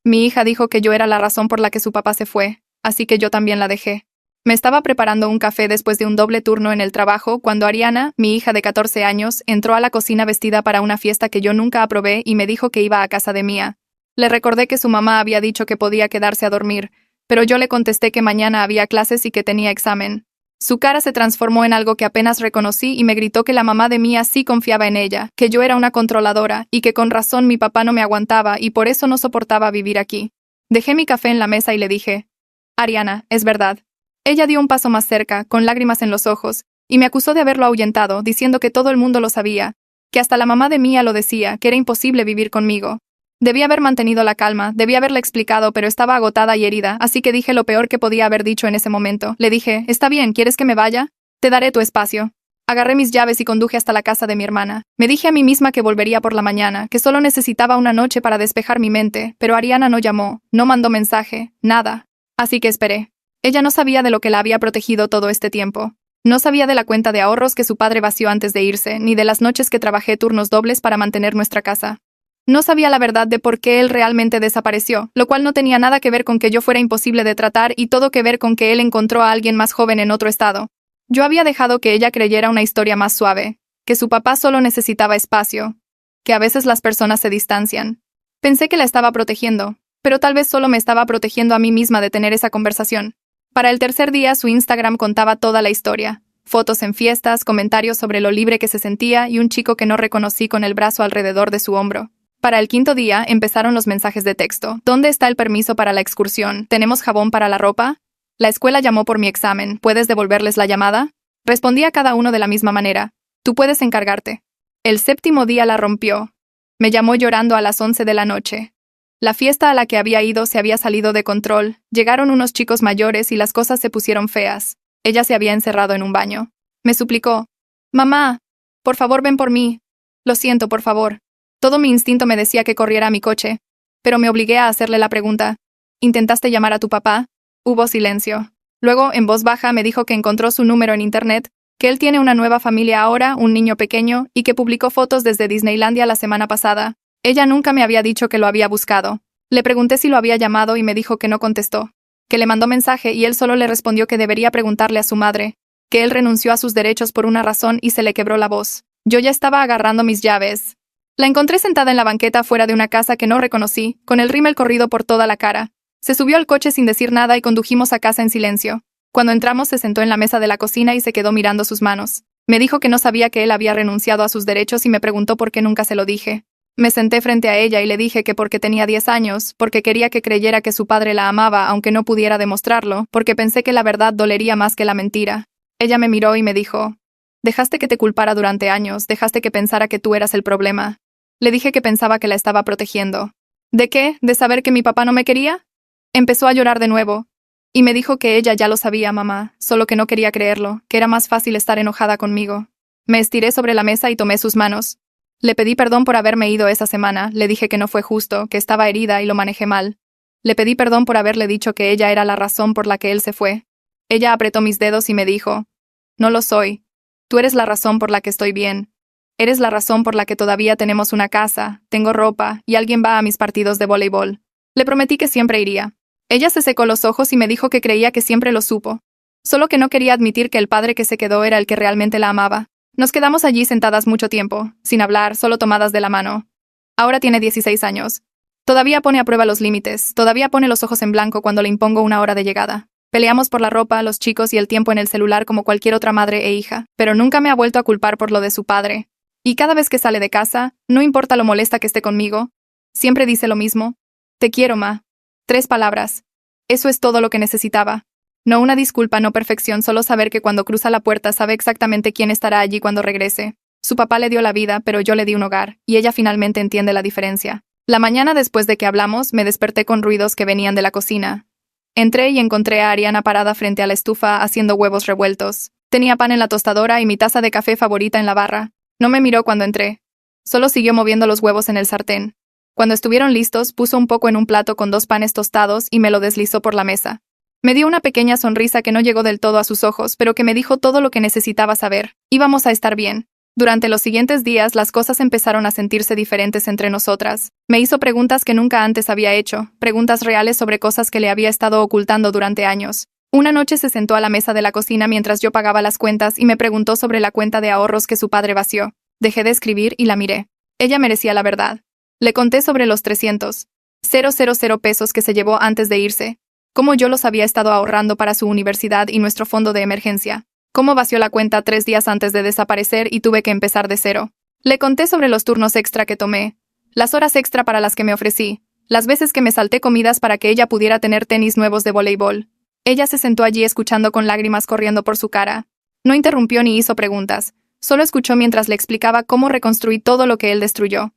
Mi hija dijo que yo era la razón por la que su papá se fue, así que yo también la dejé. Me estaba preparando un café después de un doble turno en el trabajo cuando Ariana, mi hija de 14 años, entró a la cocina vestida para una fiesta que yo nunca aprobé y me dijo que iba a casa de Mía. Le recordé que su mamá había dicho que podía quedarse a dormir, pero yo le contesté que mañana había clases y que tenía examen. Su cara se transformó en algo que apenas reconocí y me gritó que la mamá de Mía sí confiaba en ella, que yo era una controladora y que con razón mi papá no me aguantaba y por eso no soportaba vivir aquí. Dejé mi café en la mesa y le dije: Ariana, es verdad. Ella dio un paso más cerca, con lágrimas en los ojos, y me acusó de haberlo ahuyentado, diciendo que todo el mundo lo sabía, que hasta la mamá de Mía lo decía, que era imposible vivir conmigo. Debí haber mantenido la calma, debí haberle explicado, pero estaba agotada y herida, así que dije lo peor que podía haber dicho en ese momento. Le dije: «Está bien, ¿quieres que me vaya? Te daré tu espacio». Agarré mis llaves y conduje hasta la casa de mi hermana. Me dije a mí misma que volvería por la mañana, que solo necesitaba una noche para despejar mi mente, pero Ariana no llamó, no mandó mensaje, nada. Así que esperé. Ella no sabía de lo que la había protegido todo este tiempo. No sabía de la cuenta de ahorros que su padre vació antes de irse, ni de las noches que trabajé turnos dobles para mantener nuestra casa. No sabía la verdad de por qué él realmente desapareció, lo cual no tenía nada que ver con que yo fuera imposible de tratar y todo que ver con que él encontró a alguien más joven en otro estado. Yo había dejado que ella creyera una historia más suave, que su papá solo necesitaba espacio, que a veces las personas se distancian. Pensé que la estaba protegiendo, pero tal vez solo me estaba protegiendo a mí misma de tener esa conversación. Para el tercer día, su Instagram contaba toda la historia. Fotos en fiestas, comentarios sobre lo libre que se sentía y un chico que no reconocí con el brazo alrededor de su hombro. Para el quinto día, empezaron los mensajes de texto. ¿Dónde está el permiso para la excursión? ¿Tenemos jabón para la ropa? La escuela llamó por mi examen. ¿Puedes devolverles la llamada? Respondí a cada uno de la misma manera. Tú puedes encargarte. El séptimo día la rompió. Me llamó llorando a las 11 de la noche. La fiesta a la que había ido se había salido de control, llegaron unos chicos mayores y las cosas se pusieron feas. Ella se había encerrado en un baño. Me suplicó: «Mamá, por favor ven por mí. Lo siento, por favor». Todo mi instinto me decía que corriera a mi coche, pero me obligué a hacerle la pregunta: «¿Intentaste llamar a tu papá?». Hubo silencio. Luego, en voz baja, me dijo que encontró su número en internet, que él tiene una nueva familia ahora, un niño pequeño, y que publicó fotos desde Disneylandia la semana pasada. Ella nunca me había dicho que lo había buscado. Le pregunté si lo había llamado y me dijo que no contestó, que le mandó mensaje y él solo le respondió que debería preguntarle a su madre, que él renunció a sus derechos por una razón y se le quebró la voz. Yo ya estaba agarrando mis llaves. La encontré sentada en la banqueta fuera de una casa que no reconocí, con el rímel corrido por toda la cara. Se subió al coche sin decir nada y condujimos a casa en silencio. Cuando entramos se sentó en la mesa de la cocina y se quedó mirando sus manos. Me dijo que no sabía que él había renunciado a sus derechos y me preguntó por qué nunca se lo dije. Me senté frente a ella y le dije que porque tenía 10 años, porque quería que creyera que su padre la amaba aunque no pudiera demostrarlo, porque pensé que la verdad dolería más que la mentira. Ella me miró y me dijo: «Dejaste que te culpara durante años, dejaste que pensara que tú eras el problema». Le dije que pensaba que la estaba protegiendo. ¿De qué? ¿De saber que mi papá no me quería? Empezó a llorar de nuevo. Y me dijo que ella ya lo sabía, mamá, solo que no quería creerlo, que era más fácil estar enojada conmigo. Me estiré sobre la mesa y tomé sus manos. Le pedí perdón por haberme ido esa semana, le dije que no fue justo, que estaba herida y lo manejé mal. Le pedí perdón por haberle dicho que ella era la razón por la que él se fue. Ella apretó mis dedos y me dijo: «No lo soy. Tú eres la razón por la que estoy bien. Eres la razón por la que todavía tenemos una casa, tengo ropa y alguien va a mis partidos de voleibol». Le prometí que siempre iría. Ella se secó los ojos y me dijo que creía que siempre lo supo. Solo que no quería admitir que el padre que se quedó era el que realmente la amaba. Nos quedamos allí sentadas mucho tiempo, sin hablar, solo tomadas de la mano. Ahora tiene 16 años. Todavía pone a prueba los límites, todavía pone los ojos en blanco cuando le impongo una hora de llegada. Peleamos por la ropa, los chicos y el tiempo en el celular como cualquier otra madre e hija, pero nunca me ha vuelto a culpar por lo de su padre. Y cada vez que sale de casa, no importa lo molesta que esté conmigo, siempre dice lo mismo: «Te quiero, ma». 3 palabras. Eso es todo lo que necesitaba. No una disculpa, no perfección, solo saber que cuando cruza la puerta sabe exactamente quién estará allí cuando regrese. Su papá le dio la vida, pero yo le di un hogar, y ella finalmente entiende la diferencia. La mañana después de que hablamos, me desperté con ruidos que venían de la cocina. Entré y encontré a Ariana parada frente a la estufa haciendo huevos revueltos. Tenía pan en la tostadora y mi taza de café favorita en la barra. No me miró cuando entré. Solo siguió moviendo los huevos en el sartén. Cuando estuvieron listos, puso un poco en un plato con 2 panes tostados y me lo deslizó por la mesa. Me dio una pequeña sonrisa que no llegó del todo a sus ojos, pero que me dijo todo lo que necesitaba saber. Íbamos a estar bien. Durante los siguientes días las cosas empezaron a sentirse diferentes entre nosotras. Me hizo preguntas que nunca antes había hecho, preguntas reales sobre cosas que le había estado ocultando durante años. Una noche se sentó a la mesa de la cocina mientras yo pagaba las cuentas y me preguntó sobre la cuenta de ahorros que su padre vació. Dejé de escribir y la miré. Ella merecía la verdad. Le conté sobre los 300,000 pesos que se llevó antes de irse, cómo yo los había estado ahorrando para su universidad y nuestro fondo de emergencia, cómo vació la cuenta 3 días antes de desaparecer y tuve que empezar de cero. Le conté sobre los turnos extra que tomé, las horas extra para las que me ofrecí, las veces que me salté comidas para que ella pudiera tener tenis nuevos de voleibol. Ella se sentó allí escuchando con lágrimas corriendo por su cara. No interrumpió ni hizo preguntas, solo escuchó mientras le explicaba cómo reconstruí todo lo que él destruyó.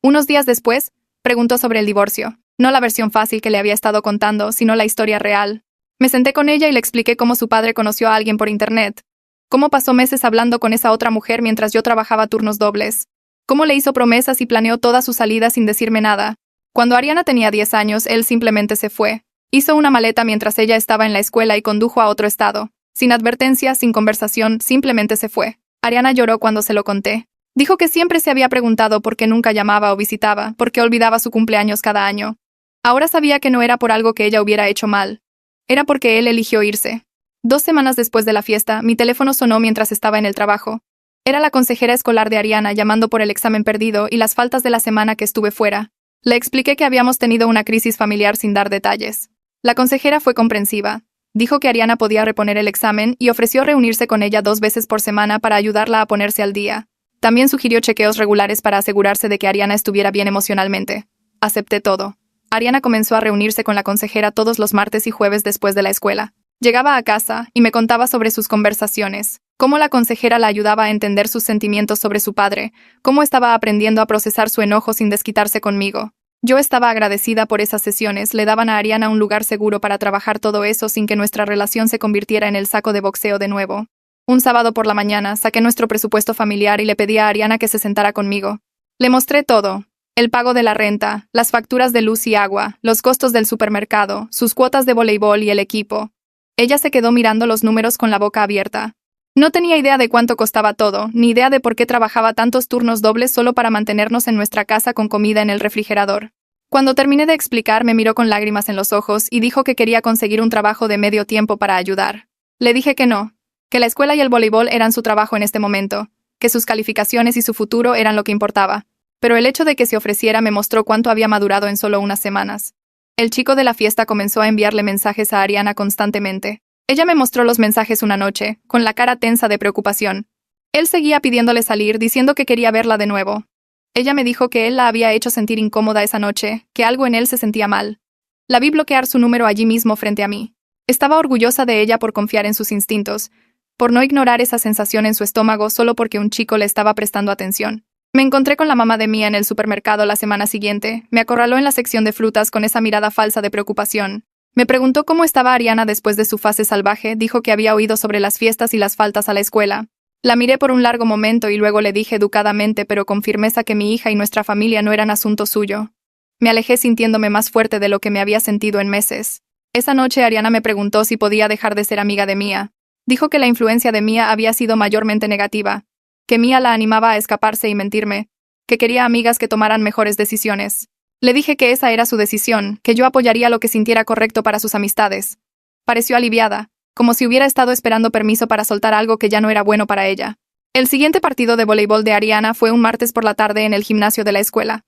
Unos días después, preguntó sobre el divorcio, no la versión fácil que le había estado contando, sino la historia real. Me senté con ella y le expliqué cómo su padre conoció a alguien por internet, cómo pasó meses hablando con esa otra mujer mientras yo trabajaba turnos dobles, cómo le hizo promesas y planeó toda su salida sin decirme nada. Cuando Ariana tenía 10 años, él simplemente se fue. Hizo una maleta mientras ella estaba en la escuela y condujo a otro estado. Sin advertencia, sin conversación, simplemente se fue. Ariana lloró cuando se lo conté. Dijo que siempre se había preguntado por qué nunca llamaba o visitaba, por qué olvidaba su cumpleaños cada año. Ahora sabía que no era por algo que ella hubiera hecho mal. Era porque él eligió irse. 2 semanas después de la fiesta, mi teléfono sonó mientras estaba en el trabajo. Era la consejera escolar de Ariana llamando por el examen perdido y las faltas de la semana que estuve fuera. Le expliqué que habíamos tenido una crisis familiar sin dar detalles. La consejera fue comprensiva. Dijo que Ariana podía reponer el examen y ofreció reunirse con ella 2 veces por semana para ayudarla a ponerse al día. También sugirió chequeos regulares para asegurarse de que Ariana estuviera bien emocionalmente. Acepté todo. Ariana comenzó a reunirse con la consejera todos los martes y jueves después de la escuela. Llegaba a casa y me contaba sobre sus conversaciones, cómo la consejera la ayudaba a entender sus sentimientos sobre su padre, cómo estaba aprendiendo a procesar su enojo sin desquitarse conmigo. Yo estaba agradecida por esas sesiones, le daban a Ariana un lugar seguro para trabajar todo eso sin que nuestra relación se convirtiera en el saco de boxeo de nuevo. Un sábado por la mañana saqué nuestro presupuesto familiar y le pedí a Ariana que se sentara conmigo. Le mostré todo: el pago de la renta, las facturas de luz y agua, los costos del supermercado, sus cuotas de voleibol y el equipo. Ella se quedó mirando los números con la boca abierta. No tenía idea de cuánto costaba todo, ni idea de por qué trabajaba tantos turnos dobles solo para mantenernos en nuestra casa con comida en el refrigerador. Cuando terminé de explicar, me miró con lágrimas en los ojos y dijo que quería conseguir un trabajo de medio tiempo para ayudar. Le dije que no, que la escuela y el voleibol eran su trabajo en este momento, que sus calificaciones y su futuro eran lo que importaba. Pero el hecho de que se ofreciera me mostró cuánto había madurado en solo unas semanas. El chico de la fiesta comenzó a enviarle mensajes a Ariana constantemente. Ella me mostró los mensajes una noche, con la cara tensa de preocupación. Él seguía pidiéndole salir, diciendo que quería verla de nuevo. Ella me dijo que él la había hecho sentir incómoda esa noche, que algo en él se sentía mal. La vi bloquear su número allí mismo frente a mí. Estaba orgullosa de ella por confiar en sus instintos, por no ignorar esa sensación en su estómago solo porque un chico le estaba prestando atención. Me encontré con la mamá de Mia en el supermercado la semana siguiente. Me acorraló en la sección de frutas con esa mirada falsa de preocupación. Me preguntó cómo estaba Ariana después de su fase salvaje, dijo que había oído sobre las fiestas y las faltas a la escuela. La miré por un largo momento y luego le dije educadamente pero con firmeza que mi hija y nuestra familia no eran asunto suyo. Me alejé sintiéndome más fuerte de lo que me había sentido en meses. Esa noche Ariana me preguntó si podía dejar de ser amiga de Mia. Dijo que la influencia de Mia había sido mayormente negativa, que Mia la animaba a escaparse y mentirme, que quería amigas que tomaran mejores decisiones. Le dije que esa era su decisión, que yo apoyaría lo que sintiera correcto para sus amistades. Pareció aliviada, como si hubiera estado esperando permiso para soltar algo que ya no era bueno para ella. El siguiente partido de voleibol de Ariana fue un martes por la tarde en el gimnasio de la escuela.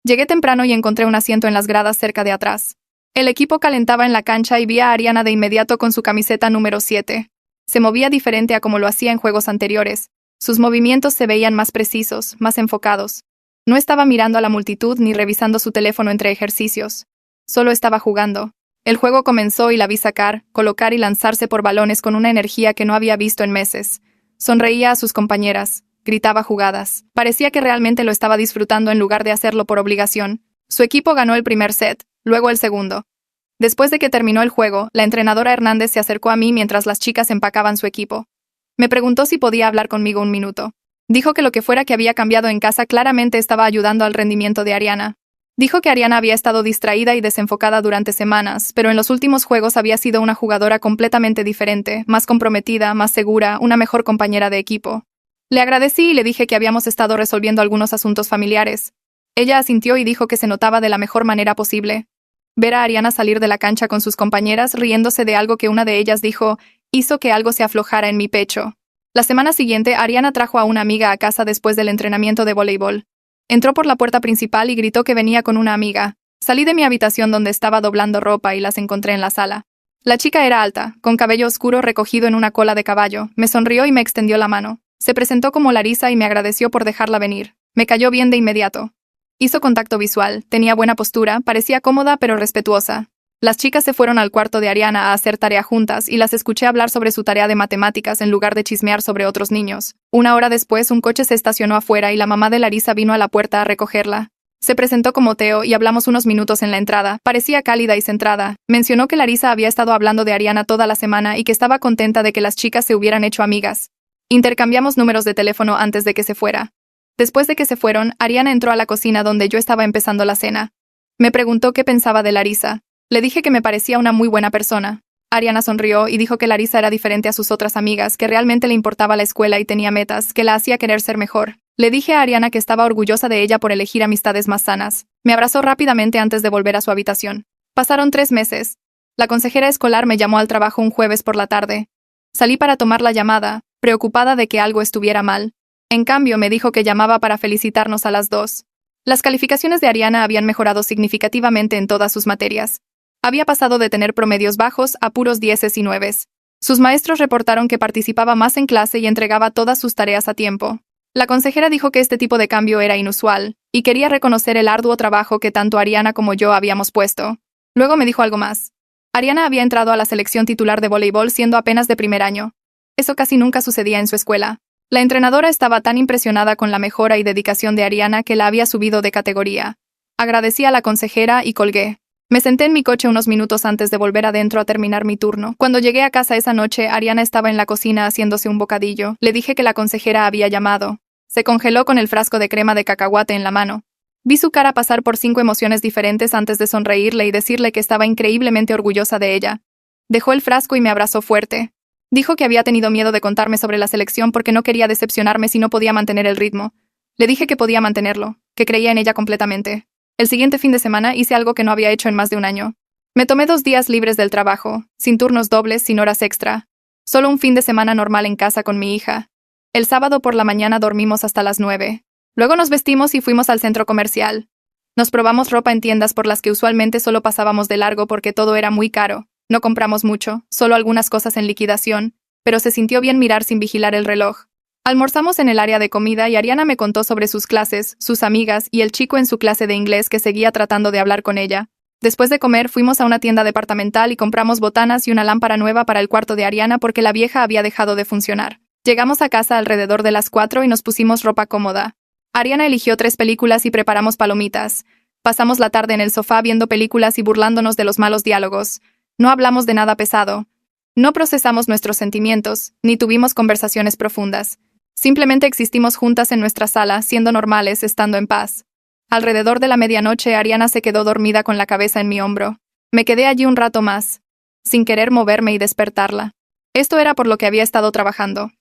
Llegué temprano y encontré un asiento en las gradas cerca de atrás. El equipo calentaba en la cancha y vi a Ariana de inmediato con su camiseta número 7. Se movía diferente a como lo hacía en juegos anteriores. Sus movimientos se veían más precisos, más enfocados. No estaba mirando a la multitud ni revisando su teléfono entre ejercicios. Solo estaba jugando. El juego comenzó y la vi sacar, colocar y lanzarse por balones con una energía que no había visto en meses. Sonreía a sus compañeras, gritaba jugadas. Parecía que realmente lo estaba disfrutando en lugar de hacerlo por obligación. Su equipo ganó el primer set, luego el segundo. Después de que terminó el juego, la entrenadora Hernández se acercó a mí mientras las chicas empacaban su equipo. Me preguntó si podía hablar conmigo un minuto. Dijo que lo que fuera que había cambiado en casa claramente estaba ayudando al rendimiento de Ariana. Dijo que Ariana había estado distraída y desenfocada durante semanas, pero en los últimos juegos había sido una jugadora completamente diferente, más comprometida, más segura, una mejor compañera de equipo. Le agradecí y le dije que habíamos estado resolviendo algunos asuntos familiares. Ella asintió y dijo que se notaba de la mejor manera posible. Ver a Ariana salir de la cancha con sus compañeras riéndose de algo que una de ellas dijo, hizo que algo se aflojara en mi pecho. La semana siguiente, Ariana trajo a una amiga a casa después del entrenamiento de voleibol. Entró por la puerta principal y gritó que venía con una amiga. Salí de mi habitación donde estaba doblando ropa y las encontré en la sala. La chica era alta, con cabello oscuro recogido en una cola de caballo. Me sonrió y me extendió la mano. Se presentó como Larisa y me agradeció por dejarla venir. Me cayó bien de inmediato. Hizo contacto visual, tenía buena postura, parecía cómoda pero respetuosa. Las chicas se fueron al cuarto de Ariana a hacer tarea juntas y las escuché hablar sobre su tarea de matemáticas en lugar de chismear sobre otros niños. Una hora después, un coche se estacionó afuera y la mamá de Larisa vino a la puerta a recogerla. Se presentó como Teo y hablamos unos minutos en la entrada. Parecía cálida y centrada. Mencionó que Larisa había estado hablando de Ariana toda la semana y que estaba contenta de que las chicas se hubieran hecho amigas. Intercambiamos números de teléfono antes de que se fuera. Después de que se fueron, Ariana entró a la cocina donde yo estaba empezando la cena. Me preguntó qué pensaba de Larisa. Le dije que me parecía una muy buena persona. Ariana sonrió y dijo que Larisa era diferente a sus otras amigas, que realmente le importaba la escuela y tenía metas, que la hacía querer ser mejor. Le dije a Ariana que estaba orgullosa de ella por elegir amistades más sanas. Me abrazó rápidamente antes de volver a su habitación. Pasaron 3 meses. La consejera escolar me llamó al trabajo un jueves por la tarde. Salí para tomar la llamada, preocupada de que algo estuviera mal. En cambio, me dijo que llamaba para felicitarnos a las dos. Las calificaciones de Ariana habían mejorado significativamente en todas sus materias. Había pasado de tener promedios bajos a puros 10s y 9s. Sus maestros reportaron que participaba más en clase y entregaba todas sus tareas a tiempo. La consejera dijo que este tipo de cambio era inusual, y quería reconocer el arduo trabajo que tanto Ariana como yo habíamos puesto. Luego me dijo algo más. Ariana había entrado a la selección titular de voleibol siendo apenas de primer año. Eso casi nunca sucedía en su escuela. La entrenadora estaba tan impresionada con la mejora y dedicación de Ariana que la había subido de categoría. Agradecí a la consejera y colgué. Me senté en mi coche unos minutos antes de volver adentro a terminar mi turno. Cuando llegué a casa esa noche, Ariana estaba en la cocina haciéndose un bocadillo. Le dije que la consejera había llamado. Se congeló con el frasco de crema de cacahuate en la mano. Vi su cara pasar por 5 emociones diferentes antes de sonreírle y decirle que estaba increíblemente orgullosa de ella. Dejó el frasco y me abrazó fuerte. Dijo que había tenido miedo de contarme sobre la selección porque no quería decepcionarme si no podía mantener el ritmo. Le dije que podía mantenerlo, que creía en ella completamente. El siguiente fin de semana hice algo que no había hecho en más de un año. Me tomé 2 días libres del trabajo, sin turnos dobles, sin horas extra. Solo un fin de semana normal en casa con mi hija. El sábado por la mañana dormimos hasta las 9. Luego nos vestimos y fuimos al centro comercial. Nos probamos ropa en tiendas por las que usualmente solo pasábamos de largo porque todo era muy caro. No compramos mucho, solo algunas cosas en liquidación, pero se sintió bien mirar sin vigilar el reloj. Almorzamos en el área de comida y Ariana me contó sobre sus clases, sus amigas y el chico en su clase de inglés que seguía tratando de hablar con ella. Después de comer, fuimos a una tienda departamental y compramos botanas y una lámpara nueva para el cuarto de Ariana porque la vieja había dejado de funcionar. Llegamos a casa alrededor de las 4 y nos pusimos ropa cómoda. Ariana eligió 3 películas y preparamos palomitas. Pasamos la tarde en el sofá viendo películas y burlándonos de los malos diálogos. No hablamos de nada pesado. No procesamos nuestros sentimientos, ni tuvimos conversaciones profundas. Simplemente existimos juntas en nuestra sala, siendo normales, estando en paz. Alrededor de la medianoche, Ariana se quedó dormida con la cabeza en mi hombro. Me quedé allí un rato más, sin querer moverme y despertarla. Esto era por lo que había estado trabajando.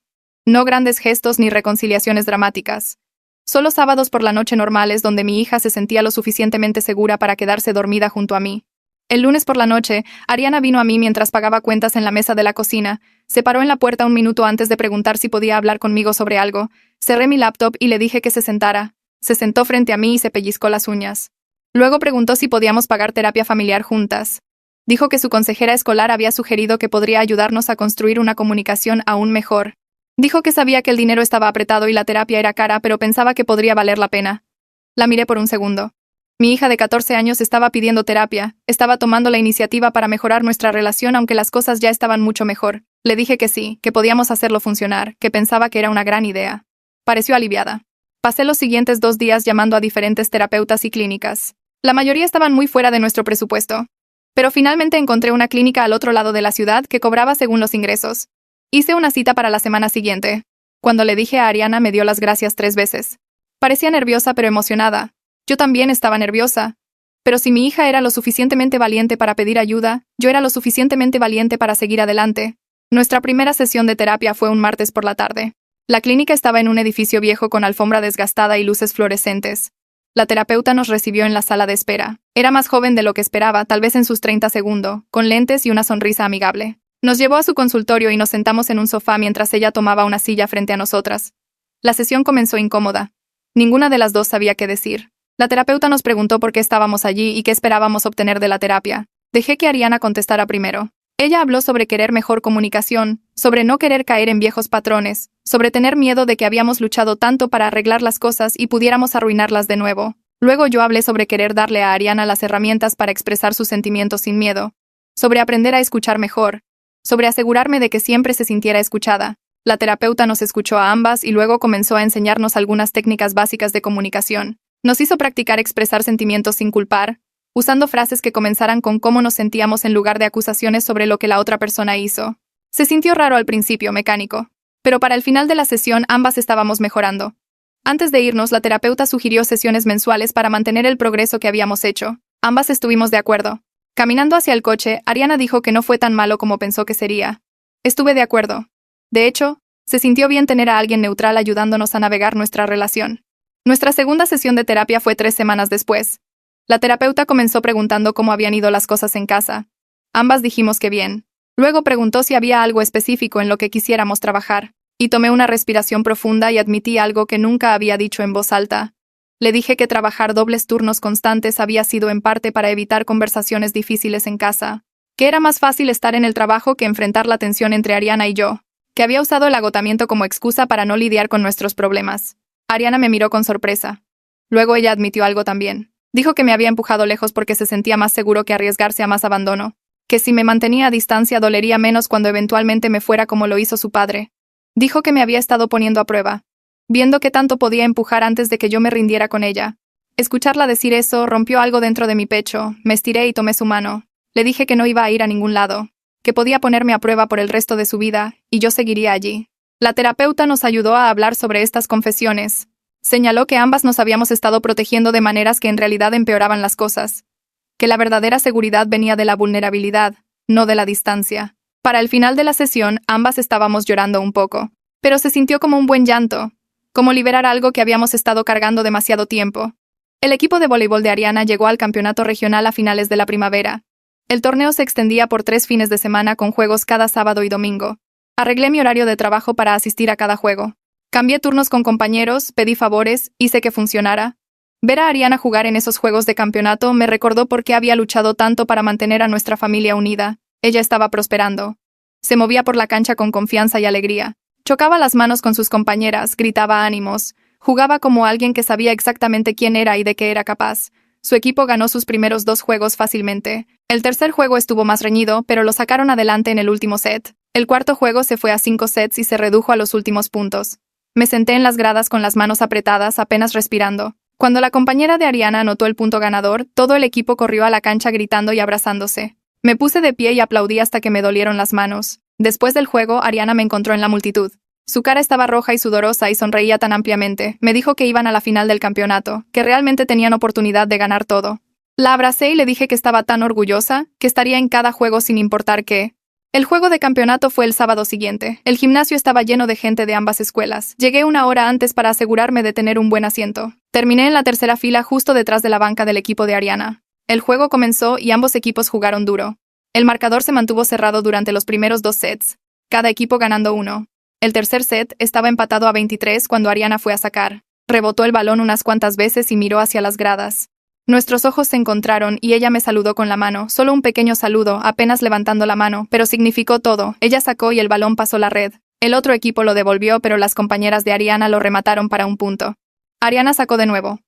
No grandes gestos ni reconciliaciones dramáticas. Solo sábados por la noche normales donde mi hija se sentía lo suficientemente segura para quedarse dormida junto a mí. El lunes por la noche, Ariana vino a mí mientras pagaba cuentas en la mesa de la cocina. Se paró en la puerta un minuto antes de preguntar si podía hablar conmigo sobre algo. Cerré mi laptop y le dije que se sentara. Se sentó frente a mí y se pellizcó las uñas. Luego preguntó si podíamos pagar terapia familiar juntas. Dijo que su consejera escolar había sugerido que podría ayudarnos a construir una comunicación aún mejor. Dijo que sabía que el dinero estaba apretado y la terapia era cara, pero pensaba que podría valer la pena. La miré por un segundo. Mi hija de 14 años estaba pidiendo terapia, estaba tomando la iniciativa para mejorar nuestra relación aunque las cosas ya estaban mucho mejor. Le dije que sí, que podíamos hacerlo funcionar, que pensaba que era una gran idea. Pareció aliviada. Pasé los siguientes 2 días llamando a diferentes terapeutas y clínicas. La mayoría estaban muy fuera de nuestro presupuesto. Pero finalmente encontré una clínica al otro lado de la ciudad que cobraba según los ingresos. Hice una cita para la semana siguiente. Cuando le dije a Ariana me dio las gracias 3 veces. Parecía nerviosa pero emocionada. Yo también estaba nerviosa. Pero si mi hija era lo suficientemente valiente para pedir ayuda, yo era lo suficientemente valiente para seguir adelante. Nuestra primera sesión de terapia fue un martes por la tarde. La clínica estaba en un edificio viejo con alfombra desgastada y luces fluorescentes. La terapeuta nos recibió en la sala de espera. Era más joven de lo que esperaba, tal vez en sus 30 segundos, con lentes y una sonrisa amigable. Nos llevó a su consultorio y nos sentamos en un sofá mientras ella tomaba una silla frente a nosotras. La sesión comenzó incómoda. Ninguna de las dos sabía qué decir. La terapeuta nos preguntó por qué estábamos allí y qué esperábamos obtener de la terapia. Dejé que Ariana contestara primero. Ella habló sobre querer mejor comunicación, sobre no querer caer en viejos patrones, sobre tener miedo de que habíamos luchado tanto para arreglar las cosas y pudiéramos arruinarlas de nuevo. Luego yo hablé sobre querer darle a Ariana las herramientas para expresar sus sentimientos sin miedo, sobre aprender a escuchar mejor, sobre asegurarme de que siempre se sintiera escuchada. La terapeuta nos escuchó a ambas y luego comenzó a enseñarnos algunas técnicas básicas de comunicación. Nos hizo practicar expresar sentimientos sin culpar, usando frases que comenzaran con cómo nos sentíamos en lugar de acusaciones sobre lo que la otra persona hizo. Se sintió raro al principio, mecánico, pero para el final de la sesión ambas estábamos mejorando. Antes de irnos, la terapeuta sugirió sesiones mensuales para mantener el progreso que habíamos hecho. Ambas estuvimos de acuerdo. Caminando hacia el coche, Ariana dijo que no fue tan malo como pensó que sería. Estuve de acuerdo. De hecho, se sintió bien tener a alguien neutral ayudándonos a navegar nuestra relación. Nuestra segunda sesión de terapia fue 3 semanas después. La terapeuta comenzó preguntando cómo habían ido las cosas en casa. Ambas dijimos que bien. Luego preguntó si había algo específico en lo que quisiéramos trabajar, y tomé una respiración profunda y admití algo que nunca había dicho en voz alta. Le dije que trabajar dobles turnos constantes había sido en parte para evitar conversaciones difíciles en casa, que era más fácil estar en el trabajo que enfrentar la tensión entre Ariana y yo, que había usado el agotamiento como excusa para no lidiar con nuestros problemas. Ariana me miró con sorpresa. Luego ella admitió algo también. Dijo que me había empujado lejos porque se sentía más seguro que arriesgarse a más abandono, que si me mantenía a distancia dolería menos cuando eventualmente me fuera como lo hizo su padre. Dijo que me había estado poniendo a prueba, viendo qué tanto podía empujar antes de que yo me rindiera con ella. Escucharla decir eso rompió algo dentro de mi pecho, me estiré y tomé su mano. Le dije que no iba a ir a ningún lado, que podía ponerme a prueba por el resto de su vida, y yo seguiría allí. La terapeuta nos ayudó a hablar sobre estas confesiones. Señaló que ambas nos habíamos estado protegiendo de maneras que en realidad empeoraban las cosas, que la verdadera seguridad venía de la vulnerabilidad, no de la distancia. Para el final de la sesión, ambas estábamos llorando un poco, pero se sintió como un buen llanto, como liberar algo que habíamos estado cargando demasiado tiempo. El equipo de voleibol de Ariana llegó al campeonato regional a finales de la primavera. El torneo se extendía por 3 fines de semana con juegos cada sábado y domingo. Arreglé mi horario de trabajo para asistir a cada juego. Cambié turnos con compañeros, pedí favores, hice que funcionara. Ver a Ariana jugar en esos juegos de campeonato me recordó por qué había luchado tanto para mantener a nuestra familia unida. Ella estaba prosperando. Se movía por la cancha con confianza y alegría. Chocaba las manos con sus compañeras, gritaba ánimos. Jugaba como alguien que sabía exactamente quién era y de qué era capaz. Su equipo ganó sus primeros 2 juegos fácilmente. El tercer juego estuvo más reñido, pero lo sacaron adelante en el último set. El cuarto juego se fue a 5 sets y se redujo a los últimos puntos. Me senté en las gradas con las manos apretadas, apenas respirando. Cuando la compañera de Ariana anotó el punto ganador, todo el equipo corrió a la cancha gritando y abrazándose. Me puse de pie y aplaudí hasta que me dolieron las manos. Después del juego, Ariana me encontró en la multitud. Su cara estaba roja y sudorosa y sonreía tan ampliamente. Me dijo que iban a la final del campeonato, que realmente tenían oportunidad de ganar todo. La abracé y le dije que estaba tan orgullosa, que estaría en cada juego sin importar qué. El juego de campeonato fue el sábado siguiente. El gimnasio estaba lleno de gente de ambas escuelas. Llegué 1 hora antes para asegurarme de tener un buen asiento. Terminé en la tercera fila justo detrás de la banca del equipo de Ariana. El juego comenzó y ambos equipos jugaron duro. El marcador se mantuvo cerrado durante los primeros 2 sets, cada equipo ganando 1. El tercer set estaba empatado a 23 cuando Ariana fue a sacar. Rebotó el balón unas cuantas veces y miró hacia las gradas. Nuestros ojos se encontraron y ella me saludó con la mano, solo un pequeño saludo, apenas levantando la mano, pero significó todo. Ella sacó y el balón pasó la red. El otro equipo lo devolvió, pero las compañeras de Ariana lo remataron para un punto. Ariana sacó de nuevo.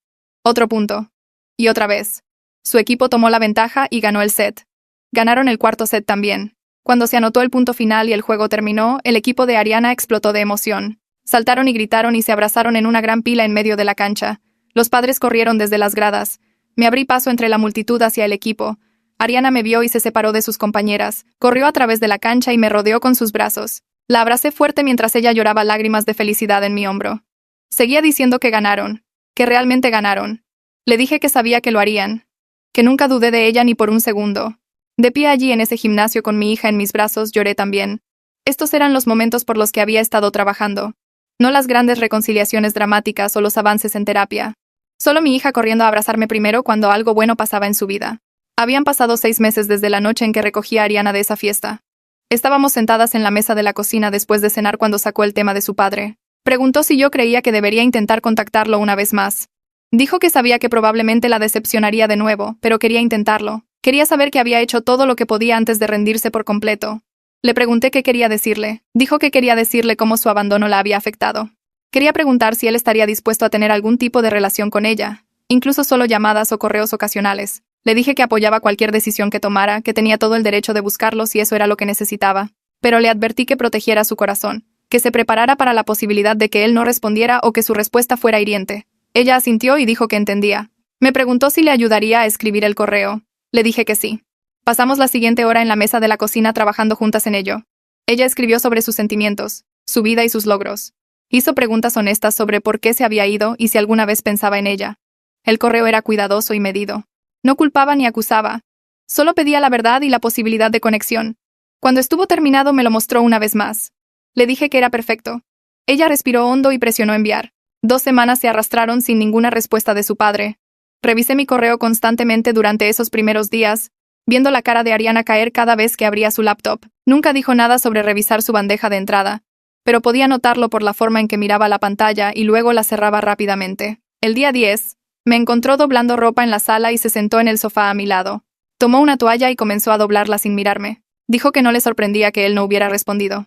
Otro punto. Y otra vez. Su equipo tomó la ventaja y ganó el set. Ganaron el cuarto set también. Cuando se anotó el punto final y el juego terminó, el equipo de Ariana explotó de emoción. Saltaron y gritaron y se abrazaron en una gran pila en medio de la cancha. Los padres corrieron desde las gradas. Me abrí paso entre la multitud hacia el equipo. Ariana me vio y se separó de sus compañeras. Corrió a través de la cancha y me rodeó con sus brazos. La abracé fuerte mientras ella lloraba lágrimas de felicidad en mi hombro. Seguía diciendo que ganaron, que realmente ganaron. Le dije que sabía que lo harían, que nunca dudé de ella ni por un segundo. De pie allí en ese gimnasio con mi hija en mis brazos, lloré también. Estos eran los momentos por los que había estado trabajando. No las grandes reconciliaciones dramáticas o los avances en terapia. Solo mi hija corriendo a abrazarme primero cuando algo bueno pasaba en su vida. Habían pasado 6 meses desde la noche en que recogí a Ariana de esa fiesta. Estábamos sentadas en la mesa de la cocina después de cenar cuando sacó el tema de su padre. Preguntó si yo creía que debería intentar contactarlo una vez más. Dijo que sabía que probablemente la decepcionaría de nuevo, pero quería intentarlo. Quería saber que había hecho todo lo que podía antes de rendirse por completo. Le pregunté qué quería decirle. Dijo que quería decirle cómo su abandono la había afectado. Quería preguntar si él estaría dispuesto a tener algún tipo de relación con ella, incluso solo llamadas o correos ocasionales. Le dije que apoyaba cualquier decisión que tomara, que tenía todo el derecho de buscarlo si eso era lo que necesitaba. Pero le advertí que protegiera su corazón, que se preparara para la posibilidad de que él no respondiera o que su respuesta fuera hiriente. Ella asintió y dijo que entendía. Me preguntó si le ayudaría a escribir el correo. Le dije que sí. Pasamos la siguiente hora en la mesa de la cocina trabajando juntas en ello. Ella escribió sobre sus sentimientos, su vida y sus logros. Hizo preguntas honestas sobre por qué se había ido y si alguna vez pensaba en ella. El correo era cuidadoso y medido. No culpaba ni acusaba. Solo pedía la verdad y la posibilidad de conexión. Cuando estuvo terminado me lo mostró una vez más. Le dije que era perfecto. Ella respiró hondo y presionó enviar. 2 semanas se arrastraron sin ninguna respuesta de su padre. Revisé mi correo constantemente durante esos primeros días, viendo la cara de Ariana caer cada vez que abría su laptop. Nunca dijo nada sobre revisar su bandeja de entrada, pero podía notarlo por la forma en que miraba la pantalla y luego la cerraba rápidamente. El día 10, me encontró doblando ropa en la sala y se sentó en el sofá a mi lado. Tomó una toalla y comenzó a doblarla sin mirarme. Dijo que no le sorprendía que él no hubiera respondido.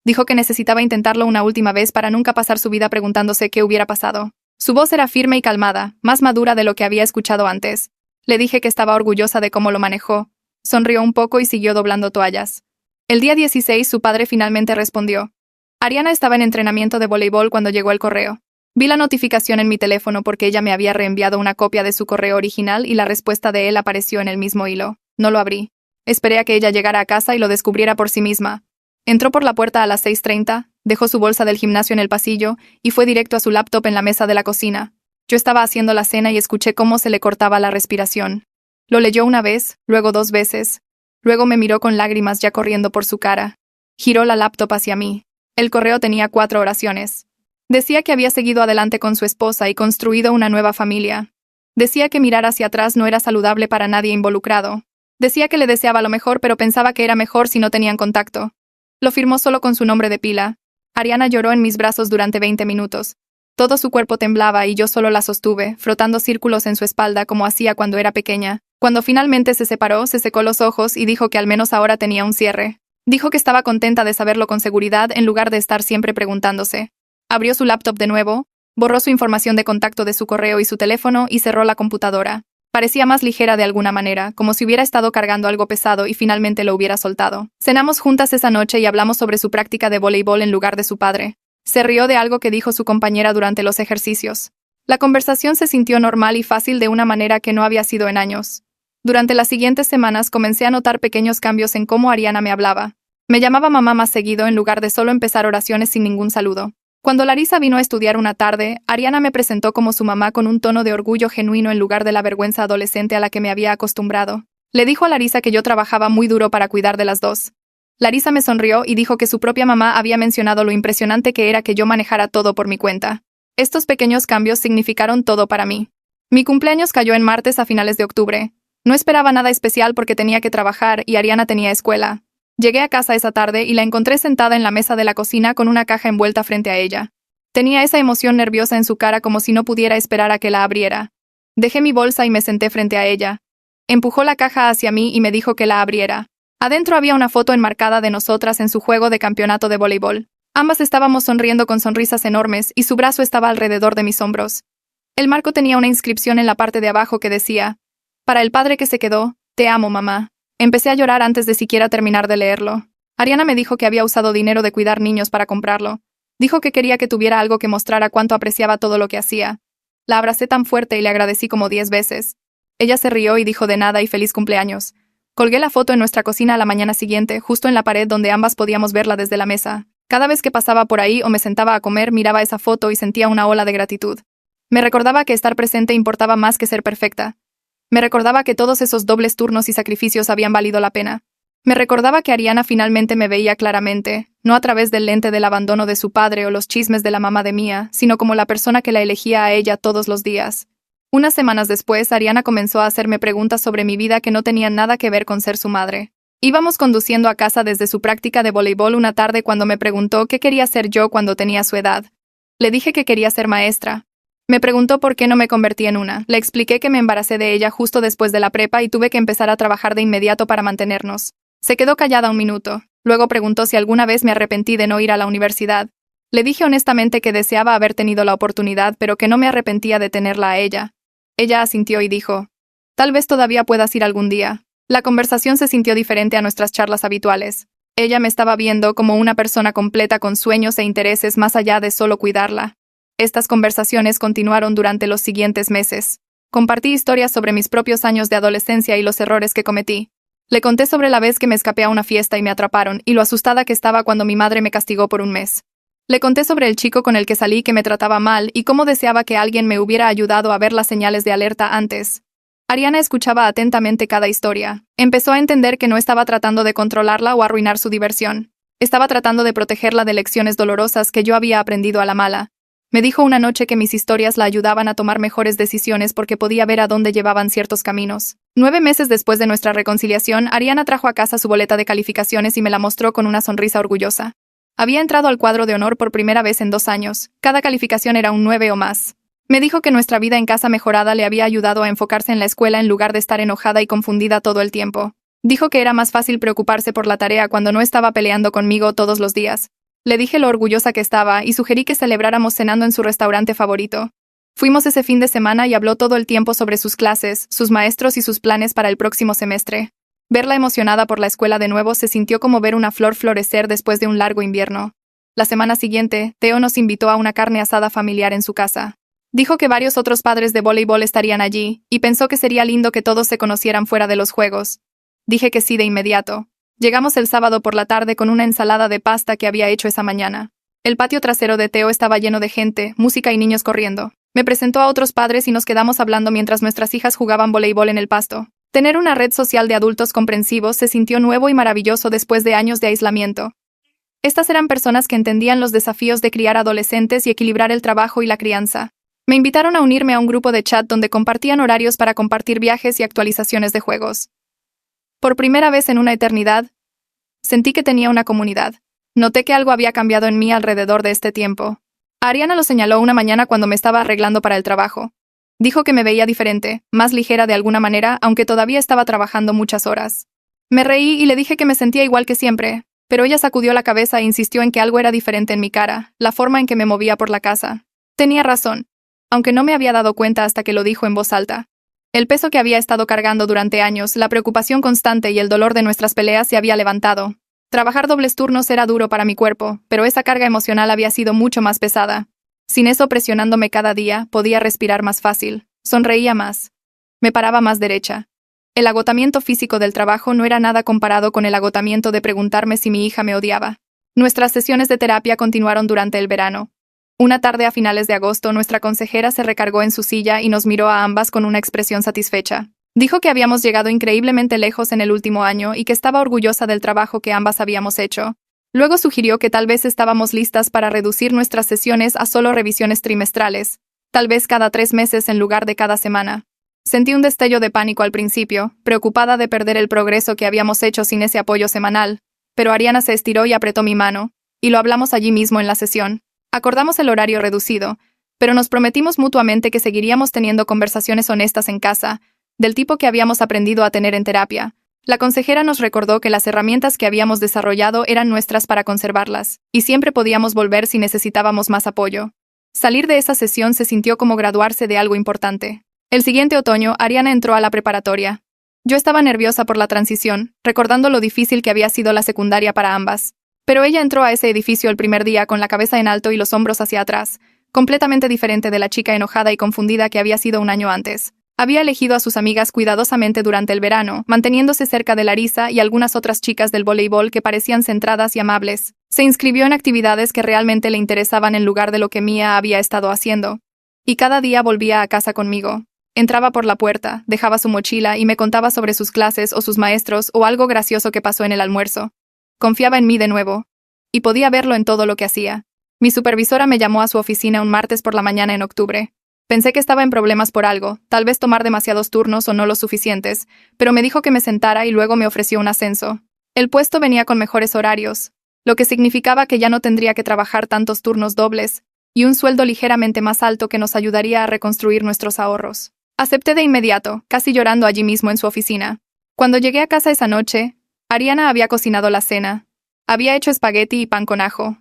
Dijo que necesitaba intentarlo una última vez para nunca pasar su vida preguntándose qué hubiera pasado. Su voz era firme y calmada, más madura de lo que había escuchado antes. Le dije que estaba orgullosa de cómo lo manejó. Sonrió un poco y siguió doblando toallas. El día 16 su padre finalmente respondió. Ariana estaba en entrenamiento de voleibol cuando llegó el correo. Vi la notificación en mi teléfono porque ella me había reenviado una copia de su correo original y la respuesta de él apareció en el mismo hilo. No lo abrí. Esperé a que ella llegara a casa y lo descubriera por sí misma. Entró por la puerta a las 6:30, dejó su bolsa del gimnasio en el pasillo y fue directo a su laptop en la mesa de la cocina. Yo estaba haciendo la cena y escuché cómo se le cortaba la respiración. Lo leyó una vez, luego 2 veces. Luego me miró con lágrimas ya corriendo por su cara. Giró la laptop hacia mí. El correo tenía 4 oraciones. Decía que había seguido adelante con su esposa y construido una nueva familia. Decía que mirar hacia atrás no era saludable para nadie involucrado. Decía que le deseaba lo mejor, pero pensaba que era mejor si no tenían contacto. Lo firmó solo con su nombre de pila. Ariana lloró en mis brazos durante 20 minutos. Todo su cuerpo temblaba y yo solo la sostuve, frotando círculos en su espalda como hacía cuando era pequeña. Cuando finalmente se separó, se secó los ojos y dijo que al menos ahora tenía un cierre. Dijo que estaba contenta de saberlo con seguridad en lugar de estar siempre preguntándose. Abrió su laptop de nuevo, borró su información de contacto de su correo y su teléfono y cerró la computadora. Parecía más ligera de alguna manera, como si hubiera estado cargando algo pesado y finalmente lo hubiera soltado. Cenamos juntas esa noche y hablamos sobre su práctica de voleibol en lugar de su padre. Se rió de algo que dijo su compañera durante los ejercicios. La conversación se sintió normal y fácil de una manera que no había sido en años. Durante las siguientes semanas comencé a notar pequeños cambios en cómo Ariana me hablaba. Me llamaba mamá más seguido en lugar de solo empezar oraciones sin ningún saludo. Cuando Larisa vino a estudiar una tarde, Ariana me presentó como su mamá con un tono de orgullo genuino en lugar de la vergüenza adolescente a la que me había acostumbrado. Le dijo a Larisa que yo trabajaba muy duro para cuidar de las dos. Larisa me sonrió y dijo que su propia mamá había mencionado lo impresionante que era que yo manejara todo por mi cuenta. Estos pequeños cambios significaron todo para mí. Mi cumpleaños cayó en martes a finales de octubre. No esperaba nada especial porque tenía que trabajar y Ariana tenía escuela. Llegué a casa esa tarde y la encontré sentada en la mesa de la cocina con una caja envuelta frente a ella. Tenía esa emoción nerviosa en su cara como si no pudiera esperar a que la abriera. Dejé mi bolsa y me senté frente a ella. Empujó la caja hacia mí y me dijo que la abriera. Adentro había una foto enmarcada de nosotras en su juego de campeonato de voleibol. Ambas estábamos sonriendo con sonrisas enormes y su brazo estaba alrededor de mis hombros. El marco tenía una inscripción en la parte de abajo que decía: «Para el padre que se quedó, te amo, mamá». Empecé a llorar antes de siquiera terminar de leerlo. Ariana me dijo que había usado dinero de cuidar niños para comprarlo. Dijo que quería que tuviera algo que mostrara cuánto apreciaba todo lo que hacía. La abracé tan fuerte y le agradecí como 10 veces. Ella se rió y dijo de nada y feliz cumpleaños. Colgué la foto en nuestra cocina a la mañana siguiente, justo en la pared donde ambas podíamos verla desde la mesa. Cada vez que pasaba por ahí o me sentaba a comer, miraba esa foto y sentía una ola de gratitud. Me recordaba que estar presente importaba más que ser perfecta. Me recordaba que todos esos dobles turnos y sacrificios habían valido la pena. Me recordaba que Ariana finalmente me veía claramente, no a través del lente del abandono de su padre o los chismes de la mamá de Mia, sino como la persona que la elegía a ella todos los días. Unas semanas después, Ariana comenzó a hacerme preguntas sobre mi vida que no tenían nada que ver con ser su madre. Íbamos conduciendo a casa desde su práctica de voleibol una tarde cuando me preguntó qué quería ser yo cuando tenía su edad. Le dije que quería ser maestra. Me preguntó por qué no me convertí en una. Le expliqué que me embaracé de ella justo después de la prepa y tuve que empezar a trabajar de inmediato para mantenernos. Se quedó callada un minuto. Luego preguntó si alguna vez me arrepentí de no ir a la universidad. Le dije honestamente que deseaba haber tenido la oportunidad, pero que no me arrepentía de tenerla a ella. Ella asintió y dijo, «Tal vez todavía puedas ir algún día». La conversación se sintió diferente a nuestras charlas habituales. Ella me estaba viendo como una persona completa con sueños e intereses más allá de solo cuidarla. Estas conversaciones continuaron durante los siguientes meses. Compartí historias sobre mis propios años de adolescencia y los errores que cometí. Le conté sobre la vez que me escapé a una fiesta y me atraparon, y lo asustada que estaba cuando mi madre me castigó por un mes. Le conté sobre el chico con el que salí que me trataba mal y cómo deseaba que alguien me hubiera ayudado a ver las señales de alerta antes. Ariana escuchaba atentamente cada historia. Empezó a entender que no estaba tratando de controlarla o arruinar su diversión. Estaba tratando de protegerla de lecciones dolorosas que yo había aprendido a la mala. Me dijo una noche que mis historias la ayudaban a tomar mejores decisiones porque podía ver a dónde llevaban ciertos caminos. 9 meses después de nuestra reconciliación, Ariana trajo a casa su boleta de calificaciones y me la mostró con una sonrisa orgullosa. Había entrado al cuadro de honor por primera vez en 2 años. Cada calificación era un 9 o más. Me dijo que nuestra vida en casa mejorada le había ayudado a enfocarse en la escuela en lugar de estar enojada y confundida todo el tiempo. Dijo que era más fácil preocuparse por la tarea cuando no estaba peleando conmigo todos los días. Le dije lo orgullosa que estaba y sugerí que celebráramos cenando en su restaurante favorito. Fuimos ese fin de semana y habló todo el tiempo sobre sus clases, sus maestros y sus planes para el próximo semestre. Verla emocionada por la escuela de nuevo se sintió como ver una flor florecer después de un largo invierno. La semana siguiente, Theo nos invitó a una carne asada familiar en su casa. Dijo que varios otros padres de voleibol estarían allí, y pensó que sería lindo que todos se conocieran fuera de los juegos. Dije que sí de inmediato. Llegamos el sábado por la tarde con una ensalada de pasta que había hecho esa mañana. El patio trasero de Theo estaba lleno de gente, música y niños corriendo. Me presentó a otros padres y nos quedamos hablando mientras nuestras hijas jugaban voleibol en el pasto. Tener una red social de adultos comprensivos se sintió nuevo y maravilloso después de años de aislamiento. Estas eran personas que entendían los desafíos de criar adolescentes y equilibrar el trabajo y la crianza. Me invitaron a unirme a un grupo de chat donde compartían horarios para compartir viajes y actualizaciones de juegos. Por primera vez en una eternidad, sentí que tenía una comunidad. Noté que algo había cambiado en mí alrededor de este tiempo. Ariana lo señaló una mañana cuando me estaba arreglando para el trabajo. Dijo que me veía diferente, más ligera de alguna manera, aunque todavía estaba trabajando muchas horas. Me reí y le dije que me sentía igual que siempre, pero ella sacudió la cabeza e insistió en que algo era diferente en mi cara, la forma en que me movía por la casa. Tenía razón, aunque no me había dado cuenta hasta que lo dijo en voz alta. El peso que había estado cargando durante años, la preocupación constante y el dolor de nuestras peleas se había levantado. Trabajar dobles turnos era duro para mi cuerpo, pero esa carga emocional había sido mucho más pesada. Sin eso presionándome cada día, podía respirar más fácil. Sonreía más. Me paraba más derecha. El agotamiento físico del trabajo no era nada comparado con el agotamiento de preguntarme si mi hija me odiaba. Nuestras sesiones de terapia continuaron durante el verano. Una tarde a finales de agosto, nuestra consejera se recargó en su silla y nos miró a ambas con una expresión satisfecha. Dijo que habíamos llegado increíblemente lejos en el último año y que estaba orgullosa del trabajo que ambas habíamos hecho. Luego sugirió que tal vez estábamos listas para reducir nuestras sesiones a solo revisiones trimestrales, tal vez cada 3 meses en lugar de cada semana. Sentí un destello de pánico al principio, preocupada de perder el progreso que habíamos hecho sin ese apoyo semanal, pero Ariana se estiró y apretó mi mano, y lo hablamos allí mismo en la sesión. Acordamos el horario reducido, pero nos prometimos mutuamente que seguiríamos teniendo conversaciones honestas en casa, del tipo que habíamos aprendido a tener en terapia. La consejera nos recordó que las herramientas que habíamos desarrollado eran nuestras para conservarlas, y siempre podíamos volver si necesitábamos más apoyo. Salir de esa sesión se sintió como graduarse de algo importante. El siguiente otoño, Ariana entró a la preparatoria. Yo estaba nerviosa por la transición, recordando lo difícil que había sido la secundaria para ambas. Pero ella entró a ese edificio el primer día con la cabeza en alto y los hombros hacia atrás, completamente diferente de la chica enojada y confundida que había sido un año antes. Había elegido a sus amigas cuidadosamente durante el verano, manteniéndose cerca de Larisa y algunas otras chicas del voleibol que parecían centradas y amables. Se inscribió en actividades que realmente le interesaban en lugar de lo que Mia había estado haciendo. Y cada día volvía a casa conmigo. Entraba por la puerta, dejaba su mochila y me contaba sobre sus clases o sus maestros o algo gracioso que pasó en el almuerzo. Confiaba en mí de nuevo. Y podía verlo en todo lo que hacía. Mi supervisora me llamó a su oficina un martes por la mañana en octubre. Pensé que estaba en problemas por algo, tal vez tomar demasiados turnos o no los suficientes, pero me dijo que me sentara y luego me ofreció un ascenso. El puesto venía con mejores horarios, lo que significaba que ya no tendría que trabajar tantos turnos dobles, y un sueldo ligeramente más alto que nos ayudaría a reconstruir nuestros ahorros. Acepté de inmediato, casi llorando allí mismo en su oficina. Cuando llegué a casa esa noche, Ariana había cocinado la cena. Había hecho espagueti y pan con ajo.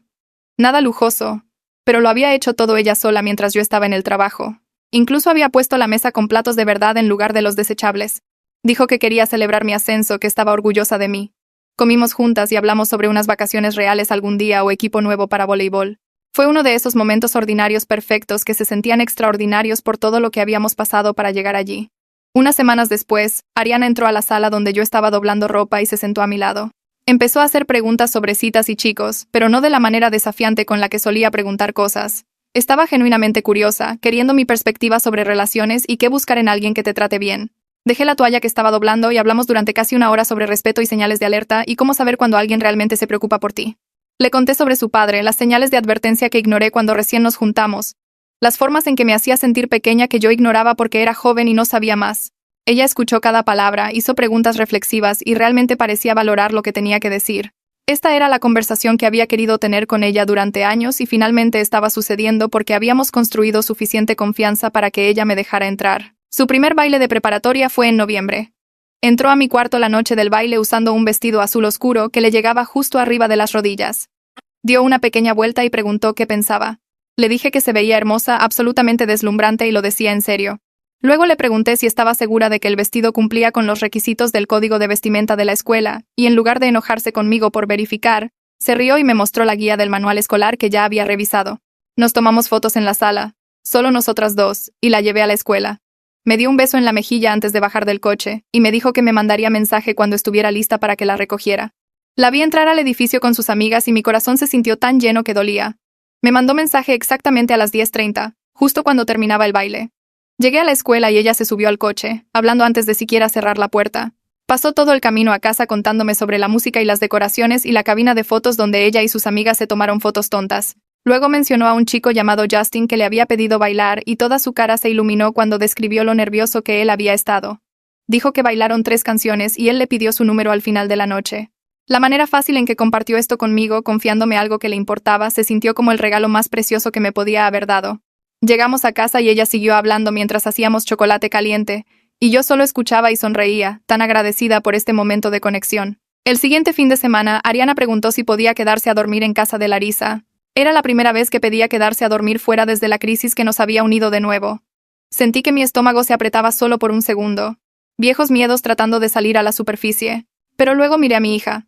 Nada lujoso, pero lo había hecho todo ella sola mientras yo estaba en el trabajo. Incluso había puesto la mesa con platos de verdad en lugar de los desechables. Dijo que quería celebrar mi ascenso, que estaba orgullosa de mí. Comimos juntas y hablamos sobre unas vacaciones reales algún día o equipo nuevo para voleibol. Fue uno de esos momentos ordinarios perfectos que se sentían extraordinarios por todo lo que habíamos pasado para llegar allí. Unas semanas después, Ariana entró a la sala donde yo estaba doblando ropa y se sentó a mi lado. Empezó a hacer preguntas sobre citas y chicos, pero no de la manera desafiante con la que solía preguntar cosas. Estaba genuinamente curiosa, queriendo mi perspectiva sobre relaciones y qué buscar en alguien que te trate bien. Dejé la toalla que estaba doblando y hablamos durante casi una hora sobre respeto y señales de alerta y cómo saber cuando alguien realmente se preocupa por ti. Le conté sobre su padre, las señales de advertencia que ignoré cuando recién nos juntamos, las formas en que me hacía sentir pequeña que yo ignoraba porque era joven y no sabía más. Ella escuchó cada palabra, hizo preguntas reflexivas y realmente parecía valorar lo que tenía que decir. Esta era la conversación que había querido tener con ella durante años y finalmente estaba sucediendo porque habíamos construido suficiente confianza para que ella me dejara entrar. Su primer baile de preparatoria fue en noviembre. Entró a mi cuarto la noche del baile usando un vestido azul oscuro que le llegaba justo arriba de las rodillas. Dio una pequeña vuelta y preguntó qué pensaba. Le dije que se veía hermosa, absolutamente deslumbrante y lo decía en serio. Luego le pregunté si estaba segura de que el vestido cumplía con los requisitos del código de vestimenta de la escuela, y en lugar de enojarse conmigo por verificar, se rió y me mostró la guía del manual escolar que ya había revisado. Nos tomamos fotos en la sala, solo nosotras dos, y la llevé a la escuela. Me dio un beso en la mejilla antes de bajar del coche, y me dijo que me mandaría mensaje cuando estuviera lista para que la recogiera. La vi entrar al edificio con sus amigas y mi corazón se sintió tan lleno que dolía. Me mandó mensaje exactamente a las 10:30, justo cuando terminaba el baile. Llegué a la escuela y ella se subió al coche, hablando antes de siquiera cerrar la puerta. Pasó todo el camino a casa contándome sobre la música y las decoraciones y la cabina de fotos donde ella y sus amigas se tomaron fotos tontas. Luego mencionó a un chico llamado Justin que le había pedido bailar y toda su cara se iluminó cuando describió lo nervioso que él había estado. Dijo que bailaron 3 canciones y él le pidió su número al final de la noche. La manera fácil en que compartió esto conmigo, confiándome algo que le importaba, se sintió como el regalo más precioso que me podía haber dado. Llegamos a casa y ella siguió hablando mientras hacíamos chocolate caliente, y yo solo escuchaba y sonreía, tan agradecida por este momento de conexión. El siguiente fin de semana, Ariana preguntó si podía quedarse a dormir en casa de Larissa. Era la primera vez que pedía quedarse a dormir fuera desde la crisis que nos había unido de nuevo. Sentí que mi estómago se apretaba solo por un segundo. Viejos miedos tratando de salir a la superficie. Pero luego miré a mi hija.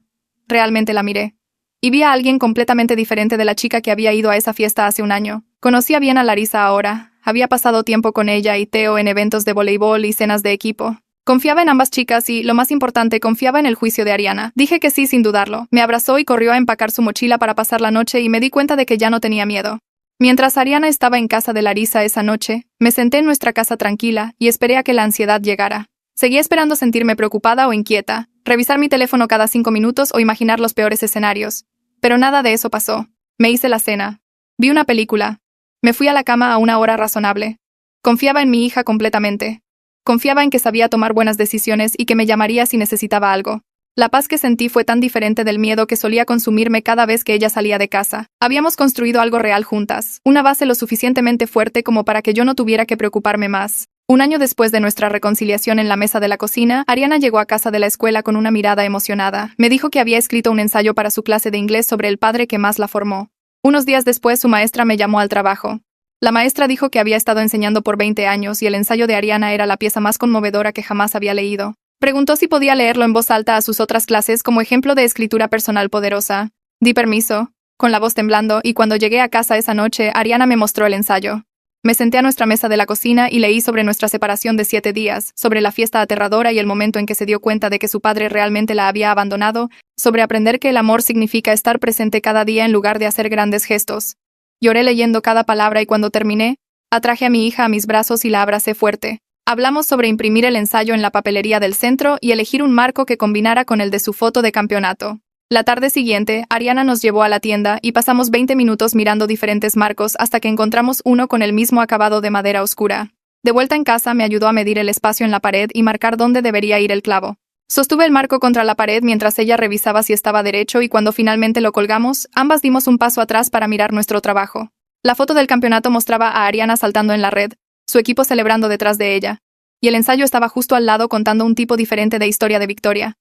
Realmente la miré. Y vi a alguien completamente diferente de la chica que había ido a esa fiesta hace un año. Conocía bien a Larissa ahora. Había pasado tiempo con ella y Theo en eventos de voleibol y cenas de equipo. Confiaba en ambas chicas y, lo más importante, confiaba en el juicio de Ariana. Dije que sí sin dudarlo. Me abrazó y corrió a empacar su mochila para pasar la noche y me di cuenta de que ya no tenía miedo. Mientras Ariana estaba en casa de Larissa esa noche, me senté en nuestra casa tranquila y esperé a que la ansiedad llegara. Seguía esperando sentirme preocupada o inquieta, revisar mi teléfono cada 5 minutos o imaginar los peores escenarios. Pero nada de eso pasó. Me hice la cena. Vi una película. Me fui a la cama a una hora razonable. Confiaba en mi hija completamente. Confiaba en que sabía tomar buenas decisiones y que me llamaría si necesitaba algo. La paz que sentí fue tan diferente del miedo que solía consumirme cada vez que ella salía de casa. Habíamos construido algo real juntas, una base lo suficientemente fuerte como para que yo no tuviera que preocuparme más. Un año después de nuestra reconciliación en la mesa de la cocina, Ariana llegó a casa de la escuela con una mirada emocionada. Me dijo que había escrito un ensayo para su clase de inglés sobre el padre que más la formó. Unos días después, su maestra me llamó al trabajo. La maestra dijo que había estado enseñando por 20 años y el ensayo de Ariana era la pieza más conmovedora que jamás había leído. Preguntó si podía leerlo en voz alta a sus otras clases como ejemplo de escritura personal poderosa. Di permiso, con la voz temblando, y cuando llegué a casa esa noche, Ariana me mostró el ensayo. Me senté a nuestra mesa de la cocina y leí sobre nuestra separación de 7 días, sobre la fiesta aterradora y el momento en que se dio cuenta de que su padre realmente la había abandonado, sobre aprender que el amor significa estar presente cada día en lugar de hacer grandes gestos. Lloré leyendo cada palabra y cuando terminé, atraje a mi hija a mis brazos y la abracé fuerte. Hablamos sobre imprimir el ensayo en la papelería del centro y elegir un marco que combinara con el de su foto de campeonato. La tarde siguiente, Ariana nos llevó a la tienda y pasamos 20 minutos mirando diferentes marcos hasta que encontramos uno con el mismo acabado de madera oscura. De vuelta en casa me ayudó a medir el espacio en la pared y marcar dónde debería ir el clavo. Sostuve el marco contra la pared mientras ella revisaba si estaba derecho y cuando finalmente lo colgamos, ambas dimos un paso atrás para mirar nuestro trabajo. La foto del campeonato mostraba a Ariana saltando en la red, su equipo celebrando detrás de ella, y el ensayo estaba justo al lado contando un tipo diferente de historia de victoria.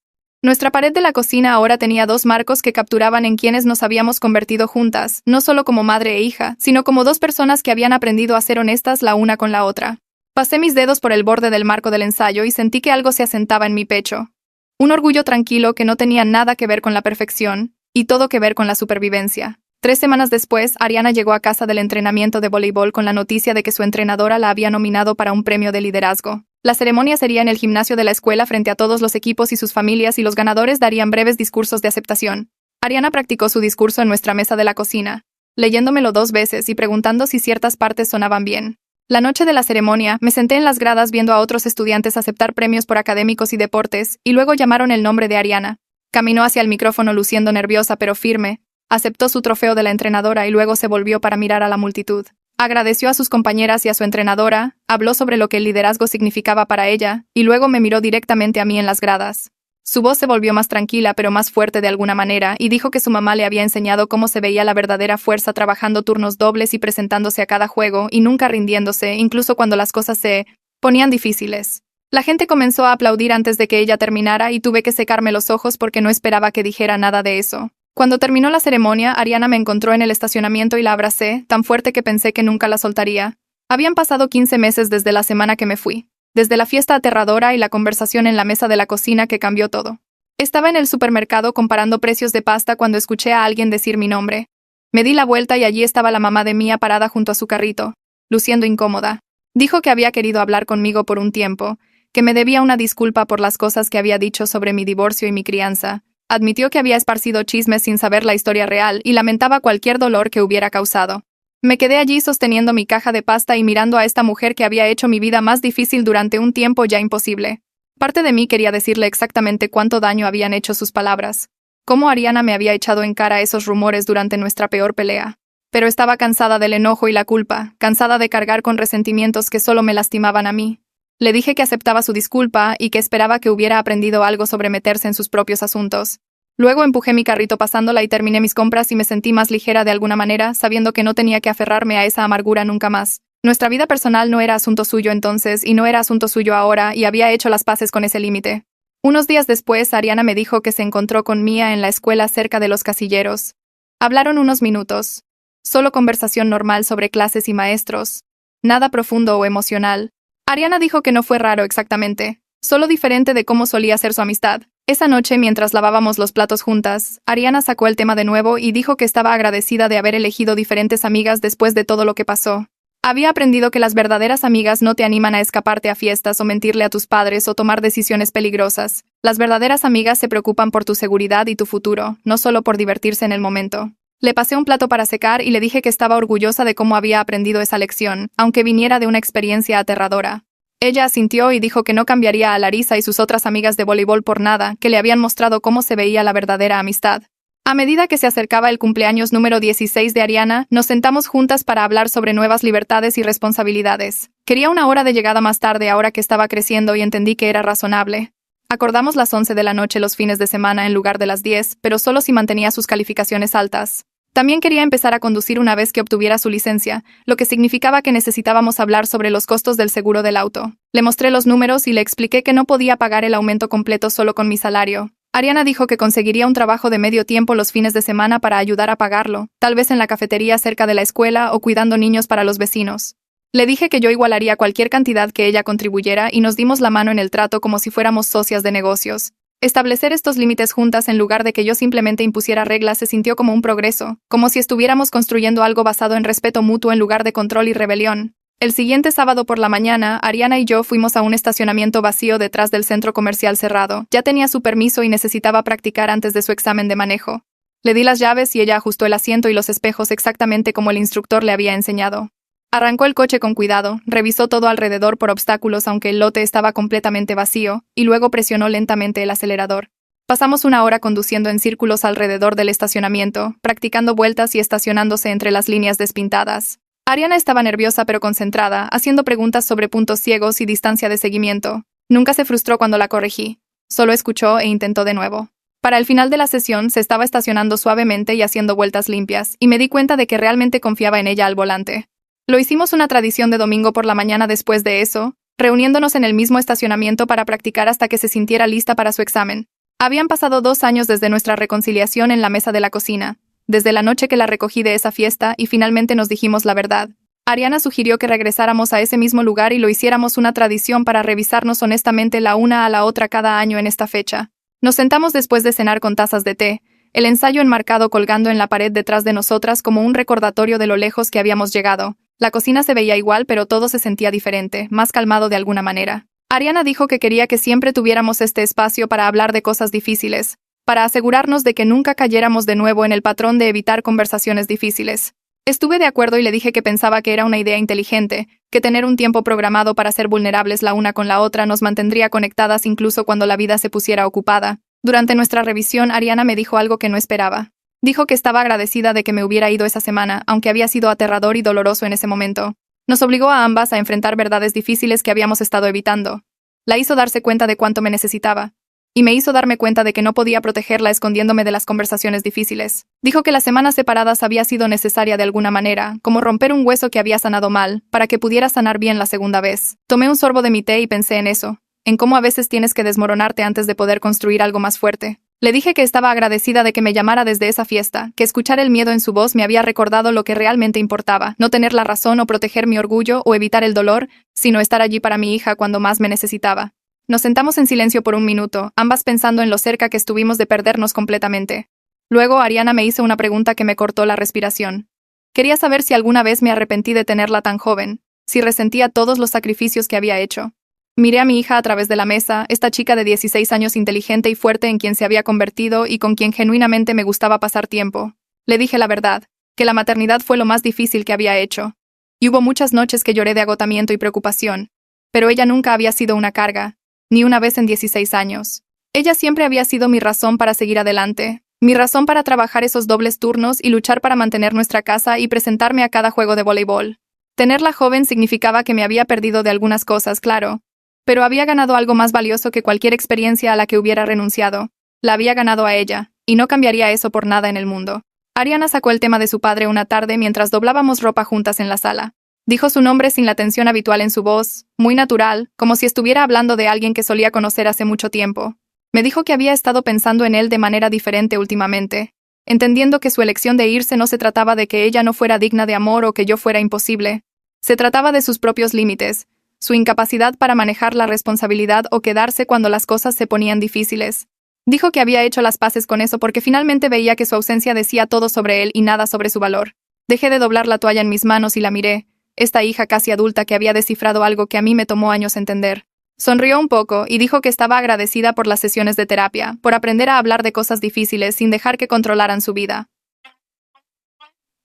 Nuestra pared de la cocina ahora tenía dos marcos que capturaban en quienes nos habíamos convertido juntas, no solo como madre e hija, sino como dos personas que habían aprendido a ser honestas la una con la otra. Pasé mis dedos por el borde del marco del ensayo y sentí que algo se asentaba en mi pecho. Un orgullo tranquilo que no tenía nada que ver con la perfección, y todo que ver con la supervivencia. 3 semanas después, Ariana llegó a casa del entrenamiento de voleibol con la noticia de que su entrenadora la había nominado para un premio de liderazgo. La ceremonia sería en el gimnasio de la escuela frente a todos los equipos y sus familias y los ganadores darían breves discursos de aceptación. Ariana practicó su discurso en nuestra mesa de la cocina, leyéndomelo 2 veces y preguntando si ciertas partes sonaban bien. La noche de la ceremonia, me senté en las gradas viendo a otros estudiantes aceptar premios por académicos y deportes, y luego llamaron el nombre de Ariana. Caminó hacia el micrófono luciendo nerviosa pero firme, aceptó su trofeo de la entrenadora y luego se volvió para mirar a la multitud. Agradeció a sus compañeras y a su entrenadora, habló sobre lo que el liderazgo significaba para ella, y luego me miró directamente a mí en las gradas. Su voz se volvió más tranquila pero más fuerte de alguna manera, y dijo que su mamá le había enseñado cómo se veía la verdadera fuerza trabajando turnos dobles y presentándose a cada juego, y nunca rindiéndose, incluso cuando las cosas se ponían difíciles. La gente comenzó a aplaudir antes de que ella terminara y tuve que secarme los ojos porque no esperaba que dijera nada de eso. Cuando terminó la ceremonia, Ariana me encontró en el estacionamiento y la abracé, tan fuerte que pensé que nunca la soltaría. Habían pasado 15 meses desde la semana que me fui, desde la fiesta aterradora y la conversación en la mesa de la cocina que cambió todo. Estaba en el supermercado comparando precios de pasta cuando escuché a alguien decir mi nombre. Me di la vuelta y allí estaba la mamá de Mia parada junto a su carrito, luciendo incómoda. Dijo que había querido hablar conmigo por un tiempo, que me debía una disculpa por las cosas que había dicho sobre mi divorcio y mi crianza. Admitió que había esparcido chismes sin saber la historia real y lamentaba cualquier dolor que hubiera causado. Me quedé allí sosteniendo mi caja de pasta y mirando a esta mujer que había hecho mi vida más difícil durante un tiempo ya imposible. Parte de mí quería decirle exactamente cuánto daño habían hecho sus palabras, cómo Ariana me había echado en cara esos rumores durante nuestra peor pelea. Pero estaba cansada del enojo y la culpa, cansada de cargar con resentimientos que solo me lastimaban a mí. Le dije que aceptaba su disculpa y que esperaba que hubiera aprendido algo sobre meterse en sus propios asuntos. Luego empujé mi carrito pasándola y terminé mis compras y me sentí más ligera de alguna manera, sabiendo que no tenía que aferrarme a esa amargura nunca más. Nuestra vida personal no era asunto suyo entonces y no era asunto suyo ahora y había hecho las paces con ese límite. Unos días después, Ariana me dijo que se encontró con Mia en la escuela cerca de los casilleros. Hablaron unos minutos. Solo conversación normal sobre clases y maestros. Nada profundo o emocional. Ariana dijo que no fue raro exactamente, solo diferente de cómo solía ser su amistad. Esa noche, mientras lavábamos los platos juntas, Ariana sacó el tema de nuevo y dijo que estaba agradecida de haber elegido diferentes amigas después de todo lo que pasó. Había aprendido que las verdaderas amigas no te animan a escaparte a fiestas o mentirle a tus padres o tomar decisiones peligrosas. Las verdaderas amigas se preocupan por tu seguridad y tu futuro, no solo por divertirse en el momento. Le pasé un plato para secar y le dije que estaba orgullosa de cómo había aprendido esa lección, aunque viniera de una experiencia aterradora. Ella asintió y dijo que no cambiaría a Larisa y sus otras amigas de voleibol por nada, que le habían mostrado cómo se veía la verdadera amistad. A medida que se acercaba el cumpleaños número 16 de Ariana, nos sentamos juntas para hablar sobre nuevas libertades y responsabilidades. Quería una hora de llegada más tarde ahora que estaba creciendo y entendí que era razonable. Acordamos las 11 de la noche los fines de semana en lugar de las 10, pero solo si mantenía sus calificaciones altas. También quería empezar a conducir una vez que obtuviera su licencia, lo que significaba que necesitábamos hablar sobre los costos del seguro del auto. Le mostré los números y le expliqué que no podía pagar el aumento completo solo con mi salario. Ariana dijo que conseguiría un trabajo de medio tiempo los fines de semana para ayudar a pagarlo, tal vez en la cafetería cerca de la escuela o cuidando niños para los vecinos. Le dije que yo igualaría cualquier cantidad que ella contribuyera y nos dimos la mano en el trato como si fuéramos socias de negocios. Establecer estos límites juntas en lugar de que yo simplemente impusiera reglas se sintió como un progreso, como si estuviéramos construyendo algo basado en respeto mutuo en lugar de control y rebelión. El siguiente sábado por la mañana, Ariana y yo fuimos a un estacionamiento vacío detrás del centro comercial cerrado. Ya tenía su permiso y necesitaba practicar antes de su examen de manejo. Le di las llaves y ella ajustó el asiento y los espejos exactamente como el instructor le había enseñado. Arrancó el coche con cuidado, revisó todo alrededor por obstáculos aunque el lote estaba completamente vacío, y luego presionó lentamente el acelerador. Pasamos una hora conduciendo en círculos alrededor del estacionamiento, practicando vueltas y estacionándose entre las líneas despintadas. Ariana estaba nerviosa pero concentrada, haciendo preguntas sobre puntos ciegos y distancia de seguimiento. Nunca se frustró cuando la corregí. Solo escuchó e intentó de nuevo. Para el final de la sesión se estaba estacionando suavemente y haciendo vueltas limpias, y me di cuenta de que realmente confiaba en ella al volante. Lo hicimos una tradición de domingo por la mañana después de eso, reuniéndonos en el mismo estacionamiento para practicar hasta que se sintiera lista para su examen. Habían pasado 2 años desde nuestra reconciliación en la mesa de la cocina, desde la noche que la recogí de esa fiesta y finalmente nos dijimos la verdad. Ariana sugirió que regresáramos a ese mismo lugar y lo hiciéramos una tradición para revisarnos honestamente la una a la otra cada año en esta fecha. Nos sentamos después de cenar con tazas de té, el ensayo enmarcado colgando en la pared detrás de nosotras como un recordatorio de lo lejos que habíamos llegado. La cocina se veía igual, pero todo se sentía diferente, más calmado de alguna manera. Ariana dijo que quería que siempre tuviéramos este espacio para hablar de cosas difíciles, para asegurarnos de que nunca cayéramos de nuevo en el patrón de evitar conversaciones difíciles. Estuve de acuerdo y le dije que pensaba que era una idea inteligente, que tener un tiempo programado para ser vulnerables la una con la otra nos mantendría conectadas incluso cuando la vida se pusiera ocupada. Durante nuestra revisión, Ariana me dijo algo que no esperaba. Dijo que estaba agradecida de que me hubiera ido esa semana, aunque había sido aterrador y doloroso en ese momento. Nos obligó a ambas a enfrentar verdades difíciles que habíamos estado evitando. La hizo darse cuenta de cuánto me necesitaba. Y me hizo darme cuenta de que no podía protegerla escondiéndome de las conversaciones difíciles. Dijo que las semanas separadas había sido necesaria de alguna manera, como romper un hueso que había sanado mal, para que pudiera sanar bien la segunda vez. Tomé un sorbo de mi té y pensé en eso, en cómo a veces tienes que desmoronarte antes de poder construir algo más fuerte. Le dije que estaba agradecida de que me llamara desde esa fiesta, que escuchar el miedo en su voz me había recordado lo que realmente importaba, no tener la razón o proteger mi orgullo o evitar el dolor, sino estar allí para mi hija cuando más me necesitaba. Nos sentamos en silencio por un minuto, ambas pensando en lo cerca que estuvimos de perdernos completamente. Luego Ariana me hizo una pregunta que me cortó la respiración. Quería saber si alguna vez me arrepentí de tenerla tan joven, si resentía todos los sacrificios que había hecho. Miré a mi hija a través de la mesa, esta chica de 16 años inteligente y fuerte en quien se había convertido y con quien genuinamente me gustaba pasar tiempo. Le dije la verdad, que la maternidad fue lo más difícil que había hecho. Y hubo muchas noches que lloré de agotamiento y preocupación. Pero ella nunca había sido una carga, ni una vez en 16 años. Ella siempre había sido mi razón para seguir adelante, mi razón para trabajar esos dobles turnos y luchar para mantener nuestra casa y presentarme a cada juego de voleibol. Tenerla joven significaba que me había perdido de algunas cosas, claro. Pero había ganado algo más valioso que cualquier experiencia a la que hubiera renunciado. La había ganado a ella, y no cambiaría eso por nada en el mundo. Ariana sacó el tema de su padre una tarde mientras doblábamos ropa juntas en la sala. Dijo su nombre sin la tensión habitual en su voz, muy natural, como si estuviera hablando de alguien que solía conocer hace mucho tiempo. Me dijo que había estado pensando en él de manera diferente últimamente, entendiendo que su elección de irse no se trataba de que ella no fuera digna de amor o que yo fuera imposible. Se trataba de sus propios límites, su incapacidad para manejar la responsabilidad o quedarse cuando las cosas se ponían difíciles. Dijo que había hecho las paces con eso porque finalmente veía que su ausencia decía todo sobre él y nada sobre su valor. Dejé de doblar la toalla en mis manos y la miré, esta hija casi adulta que había descifrado algo que a mí me tomó años entender. Sonrió un poco y dijo que estaba agradecida por las sesiones de terapia, por aprender a hablar de cosas difíciles sin dejar que controlaran su vida.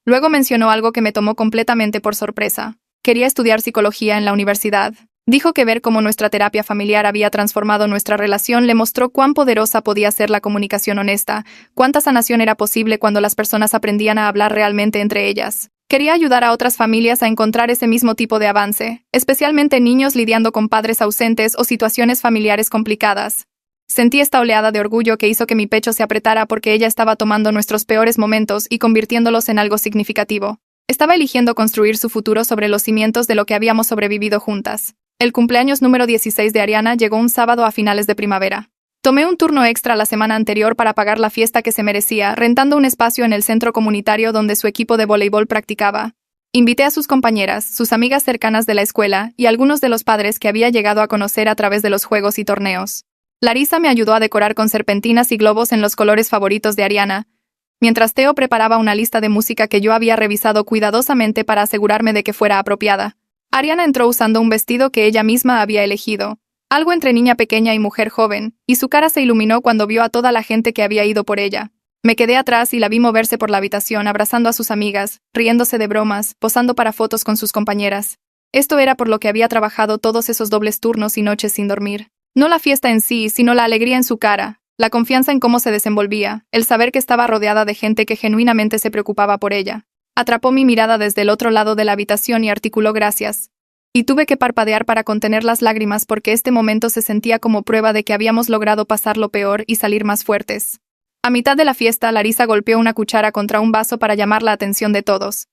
Luego mencionó algo que me tomó completamente por sorpresa. Quería estudiar psicología en la universidad. Dijo que ver cómo nuestra terapia familiar había transformado nuestra relación le mostró cuán poderosa podía ser la comunicación honesta, cuánta sanación era posible cuando las personas aprendían a hablar realmente entre ellas. Quería ayudar a otras familias a encontrar ese mismo tipo de avance, especialmente niños lidiando con padres ausentes o situaciones familiares complicadas. Sentí esta oleada de orgullo que hizo que mi pecho se apretara porque ella estaba tomando nuestros peores momentos y convirtiéndolos en algo significativo. Estaba eligiendo construir su futuro sobre los cimientos de lo que habíamos sobrevivido juntas. El cumpleaños número 16 de Ariana llegó un sábado a finales de primavera. Tomé un turno extra la semana anterior para pagar la fiesta que se merecía, rentando un espacio en el centro comunitario donde su equipo de voleibol practicaba. Invité a sus compañeras, sus amigas cercanas de la escuela y algunos de los padres que había llegado a conocer a través de los juegos y torneos. Larisa me ayudó a decorar con serpentinas y globos en los colores favoritos de Ariana, mientras Theo preparaba una lista de música que yo había revisado cuidadosamente para asegurarme de que fuera apropiada. Ariana entró usando un vestido que ella misma había elegido, algo entre niña pequeña y mujer joven, y su cara se iluminó cuando vio a toda la gente que había ido por ella. Me quedé atrás y la vi moverse por la habitación abrazando a sus amigas, riéndose de bromas, posando para fotos con sus compañeras. Esto era por lo que había trabajado todos esos dobles turnos y noches sin dormir. No la fiesta en sí, sino la alegría en su cara, la confianza en cómo se desenvolvía, el saber que estaba rodeada de gente que genuinamente se preocupaba por ella. Atrapó mi mirada desde el otro lado de la habitación y articuló gracias. Y tuve que parpadear para contener las lágrimas porque este momento se sentía como prueba de que habíamos logrado pasar lo peor y salir más fuertes. A mitad de la fiesta, Larisa golpeó una cuchara contra un vaso para llamar la atención de todos.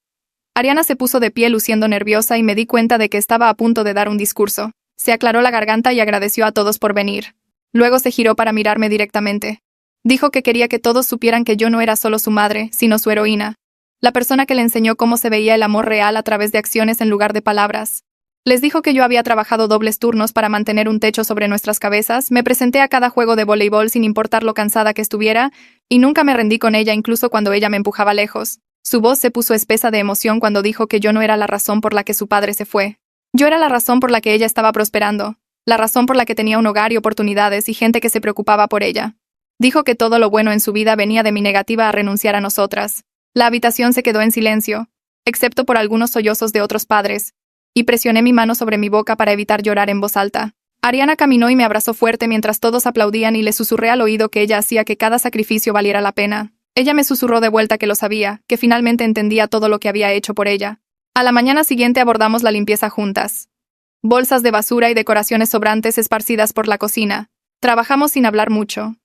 Ariana se puso de pie luciendo nerviosa y me di cuenta de que estaba a punto de dar un discurso. Se aclaró la garganta y agradeció a todos por venir. Luego se giró para mirarme directamente. Dijo que quería que todos supieran que yo no era solo su madre, sino su heroína. La persona que le enseñó cómo se veía el amor real a través de acciones en lugar de palabras. Les dijo que yo había trabajado dobles turnos para mantener un techo sobre nuestras cabezas, me presenté a cada juego de voleibol sin importar lo cansada que estuviera, y nunca me rendí con ella incluso cuando ella me empujaba lejos. Su voz se puso espesa de emoción cuando dijo que yo no era la razón por la que su padre se fue. Yo era la razón por la que ella estaba prosperando, la razón por la que tenía un hogar y oportunidades y gente que se preocupaba por ella. Dijo que todo lo bueno en su vida venía de mi negativa a renunciar a nosotras. La habitación se quedó en silencio, excepto por algunos sollozos de otros padres, y presioné mi mano sobre mi boca para evitar llorar en voz alta. Ariana caminó y me abrazó fuerte mientras todos aplaudían y le susurré al oído que ella hacía que cada sacrificio valiera la pena. Ella me susurró de vuelta que lo sabía, que finalmente entendía todo lo que había hecho por ella. A la mañana siguiente abordamos la limpieza juntas. Bolsas de basura y decoraciones sobrantes esparcidas por la cocina. Trabajamos sin hablar mucho.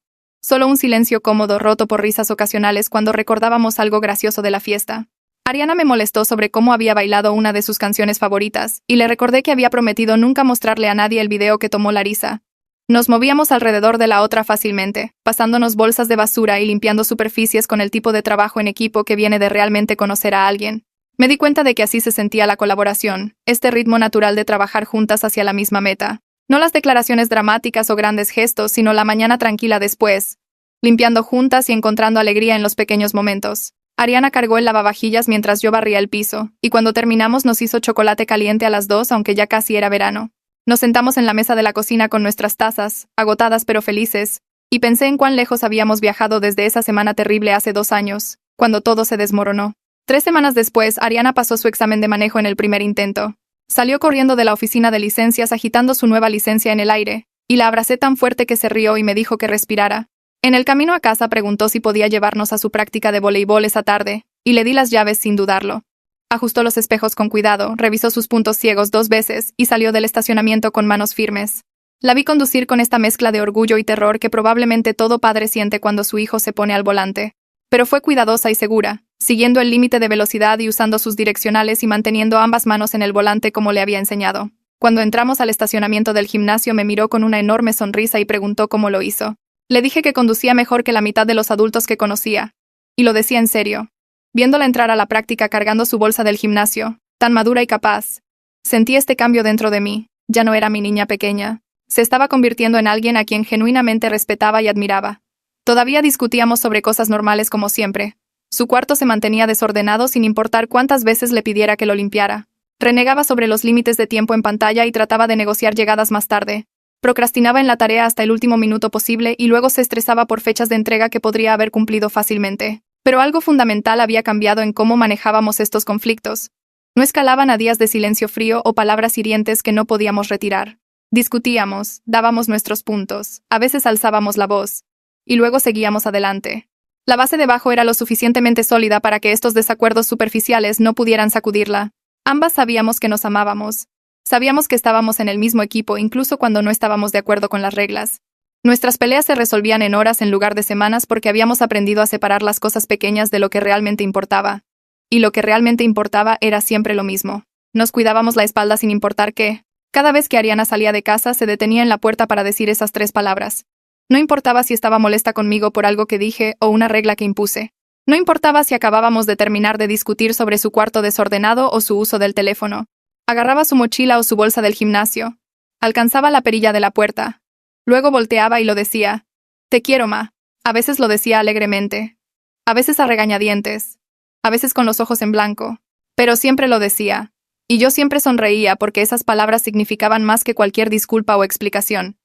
Solo un silencio cómodo roto por risas ocasionales cuando recordábamos algo gracioso de la fiesta. Ariana me molestó sobre cómo había bailado una de sus canciones favoritas, y le recordé que había prometido nunca mostrarle a nadie el video que tomó Larisa. Nos movíamos alrededor de la otra fácilmente, pasándonos bolsas de basura y limpiando superficies con el tipo de trabajo en equipo que viene de realmente conocer a alguien. Me di cuenta de que así se sentía la colaboración, este ritmo natural de trabajar juntas hacia la misma meta. No las declaraciones dramáticas o grandes gestos, sino la mañana tranquila después, limpiando juntas y encontrando alegría en los pequeños momentos. Ariana cargó el lavavajillas mientras yo barría el piso, y cuando terminamos nos hizo chocolate caliente a las 2, aunque ya casi era verano. Nos sentamos en la mesa de la cocina con nuestras tazas, agotadas pero felices, y pensé en cuán lejos habíamos viajado desde esa semana terrible hace 2 años, cuando todo se desmoronó. 3 semanas después, Ariana pasó su examen de manejo en el primer intento. Salió corriendo de la oficina de licencias agitando su nueva licencia en el aire, y la abracé tan fuerte que se rió y me dijo que respirara. En el camino a casa preguntó si podía llevarnos a su práctica de voleibol esa tarde, y le di las llaves sin dudarlo. Ajustó los espejos con cuidado, revisó sus puntos ciegos 2 veces y salió del estacionamiento con manos firmes. La vi conducir con esta mezcla de orgullo y terror que probablemente todo padre siente cuando su hijo se pone al volante. Pero fue cuidadosa y segura, siguiendo el límite de velocidad y usando sus direccionales y manteniendo ambas manos en el volante como le había enseñado. Cuando entramos al estacionamiento del gimnasio me miró con una enorme sonrisa y preguntó cómo lo hizo. Le dije que conducía mejor que la mitad de los adultos que conocía. Y lo decía en serio. Viéndola entrar a la práctica cargando su bolsa del gimnasio, tan madura y capaz, sentí este cambio dentro de mí. Ya no era mi niña pequeña. Se estaba convirtiendo en alguien a quien genuinamente respetaba y admiraba. Todavía discutíamos sobre cosas normales como siempre. Su cuarto se mantenía desordenado sin importar cuántas veces le pidiera que lo limpiara. Renegaba sobre los límites de tiempo en pantalla y trataba de negociar llegadas más tarde. Procrastinaba en la tarea hasta el último minuto posible y luego se estresaba por fechas de entrega que podría haber cumplido fácilmente. Pero algo fundamental había cambiado en cómo manejábamos estos conflictos. No escalaban a días de silencio frío o palabras hirientes que no podíamos retirar. Discutíamos, dábamos nuestros puntos, a veces alzábamos la voz, y luego seguíamos adelante. La base debajo era lo suficientemente sólida para que estos desacuerdos superficiales no pudieran sacudirla. Ambas sabíamos que nos amábamos. Sabíamos que estábamos en el mismo equipo incluso cuando no estábamos de acuerdo con las reglas. Nuestras peleas se resolvían en horas en lugar de semanas porque habíamos aprendido a separar las cosas pequeñas de lo que realmente importaba. Y lo que realmente importaba era siempre lo mismo. Nos cuidábamos la espalda sin importar qué. Cada vez que Ariana salía de casa se detenía en la puerta para decir esas 3 palabras. No importaba si estaba molesta conmigo por algo que dije o una regla que impuse. No importaba si acabábamos de terminar de discutir sobre su cuarto desordenado o su uso del teléfono. Agarraba su mochila o su bolsa del gimnasio. Alcanzaba la perilla de la puerta. Luego volteaba y lo decía. Te quiero, ma. A veces lo decía alegremente. A veces a regañadientes. A veces con los ojos en blanco. Pero siempre lo decía. Y yo siempre sonreía porque esas palabras significaban más que cualquier disculpa o explicación.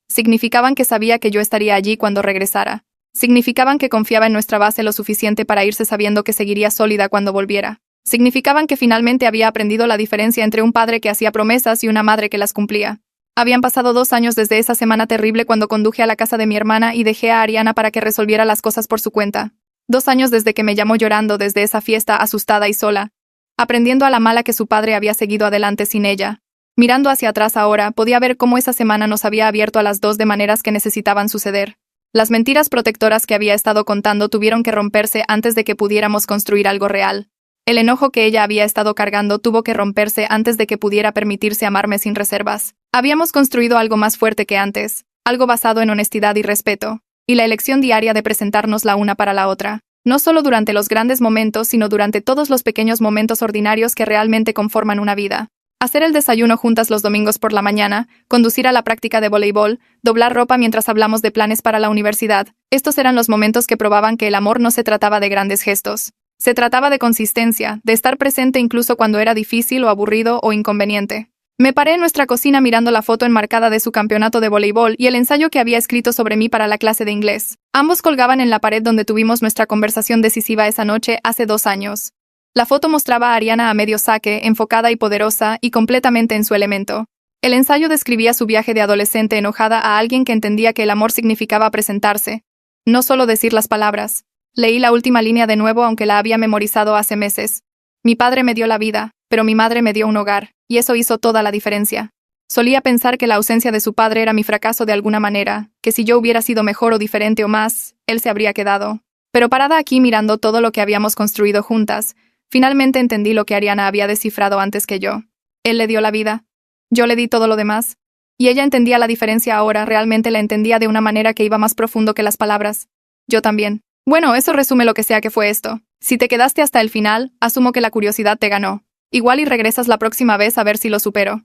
Significaban que sabía que yo estaría allí cuando regresara. Significaban que confiaba en nuestra base lo suficiente para irse sabiendo que seguiría sólida cuando volviera. Significaban que finalmente había aprendido la diferencia entre un padre que hacía promesas y una madre que las cumplía. Habían pasado 2 años desde esa semana terrible cuando conduje a la casa de mi hermana y dejé a Ariana para que resolviera las cosas por su cuenta. 2 años desde que me llamó llorando desde esa fiesta asustada y sola, aprendiendo a la mala que su padre había seguido adelante sin ella. Mirando hacia atrás ahora, podía ver cómo esa semana nos había abierto a las dos de maneras que necesitaban suceder. Las mentiras protectoras que había estado contando tuvieron que romperse antes de que pudiéramos construir algo real. El enojo que ella había estado cargando tuvo que romperse antes de que pudiera permitirse amarme sin reservas. Habíamos construido algo más fuerte que antes, algo basado en honestidad y respeto, y la elección diaria de presentarnos la una para la otra, no solo durante los grandes momentos, sino durante todos los pequeños momentos ordinarios que realmente conforman una vida. Hacer el desayuno juntas los domingos por la mañana, conducir a la práctica de voleibol, doblar ropa mientras hablamos de planes para la universidad. Estos eran los momentos que probaban que el amor no se trataba de grandes gestos. Se trataba de consistencia, de estar presente incluso cuando era difícil o aburrido o inconveniente. Me paré en nuestra cocina mirando la foto enmarcada de su campeonato de voleibol y el ensayo que había escrito sobre mí para la clase de inglés. Ambos colgaban en la pared donde tuvimos nuestra conversación decisiva esa noche hace 2 años. La foto mostraba a Ariana a medio saque, enfocada y poderosa, y completamente en su elemento. El ensayo describía su viaje de adolescente enojada a alguien que entendía que el amor significaba presentarse, no solo decir las palabras. Leí la última línea de nuevo aunque la había memorizado hace meses. Mi padre me dio la vida, pero mi madre me dio un hogar, y eso hizo toda la diferencia. Solía pensar que la ausencia de su padre era mi fracaso de alguna manera, que si yo hubiera sido mejor o diferente o más, él se habría quedado. Pero parada aquí mirando todo lo que habíamos construido juntas, finalmente entendí lo que Ariana había descifrado antes que yo. Él le dio la vida. Yo le di todo lo demás. Y ella entendía la diferencia ahora, realmente la entendía de una manera que iba más profundo que las palabras. Yo también. Bueno, eso resume lo que sea que fue esto. Si te quedaste hasta el final, asumo que la curiosidad te ganó. Igual y regresas la próxima vez a ver si lo supero.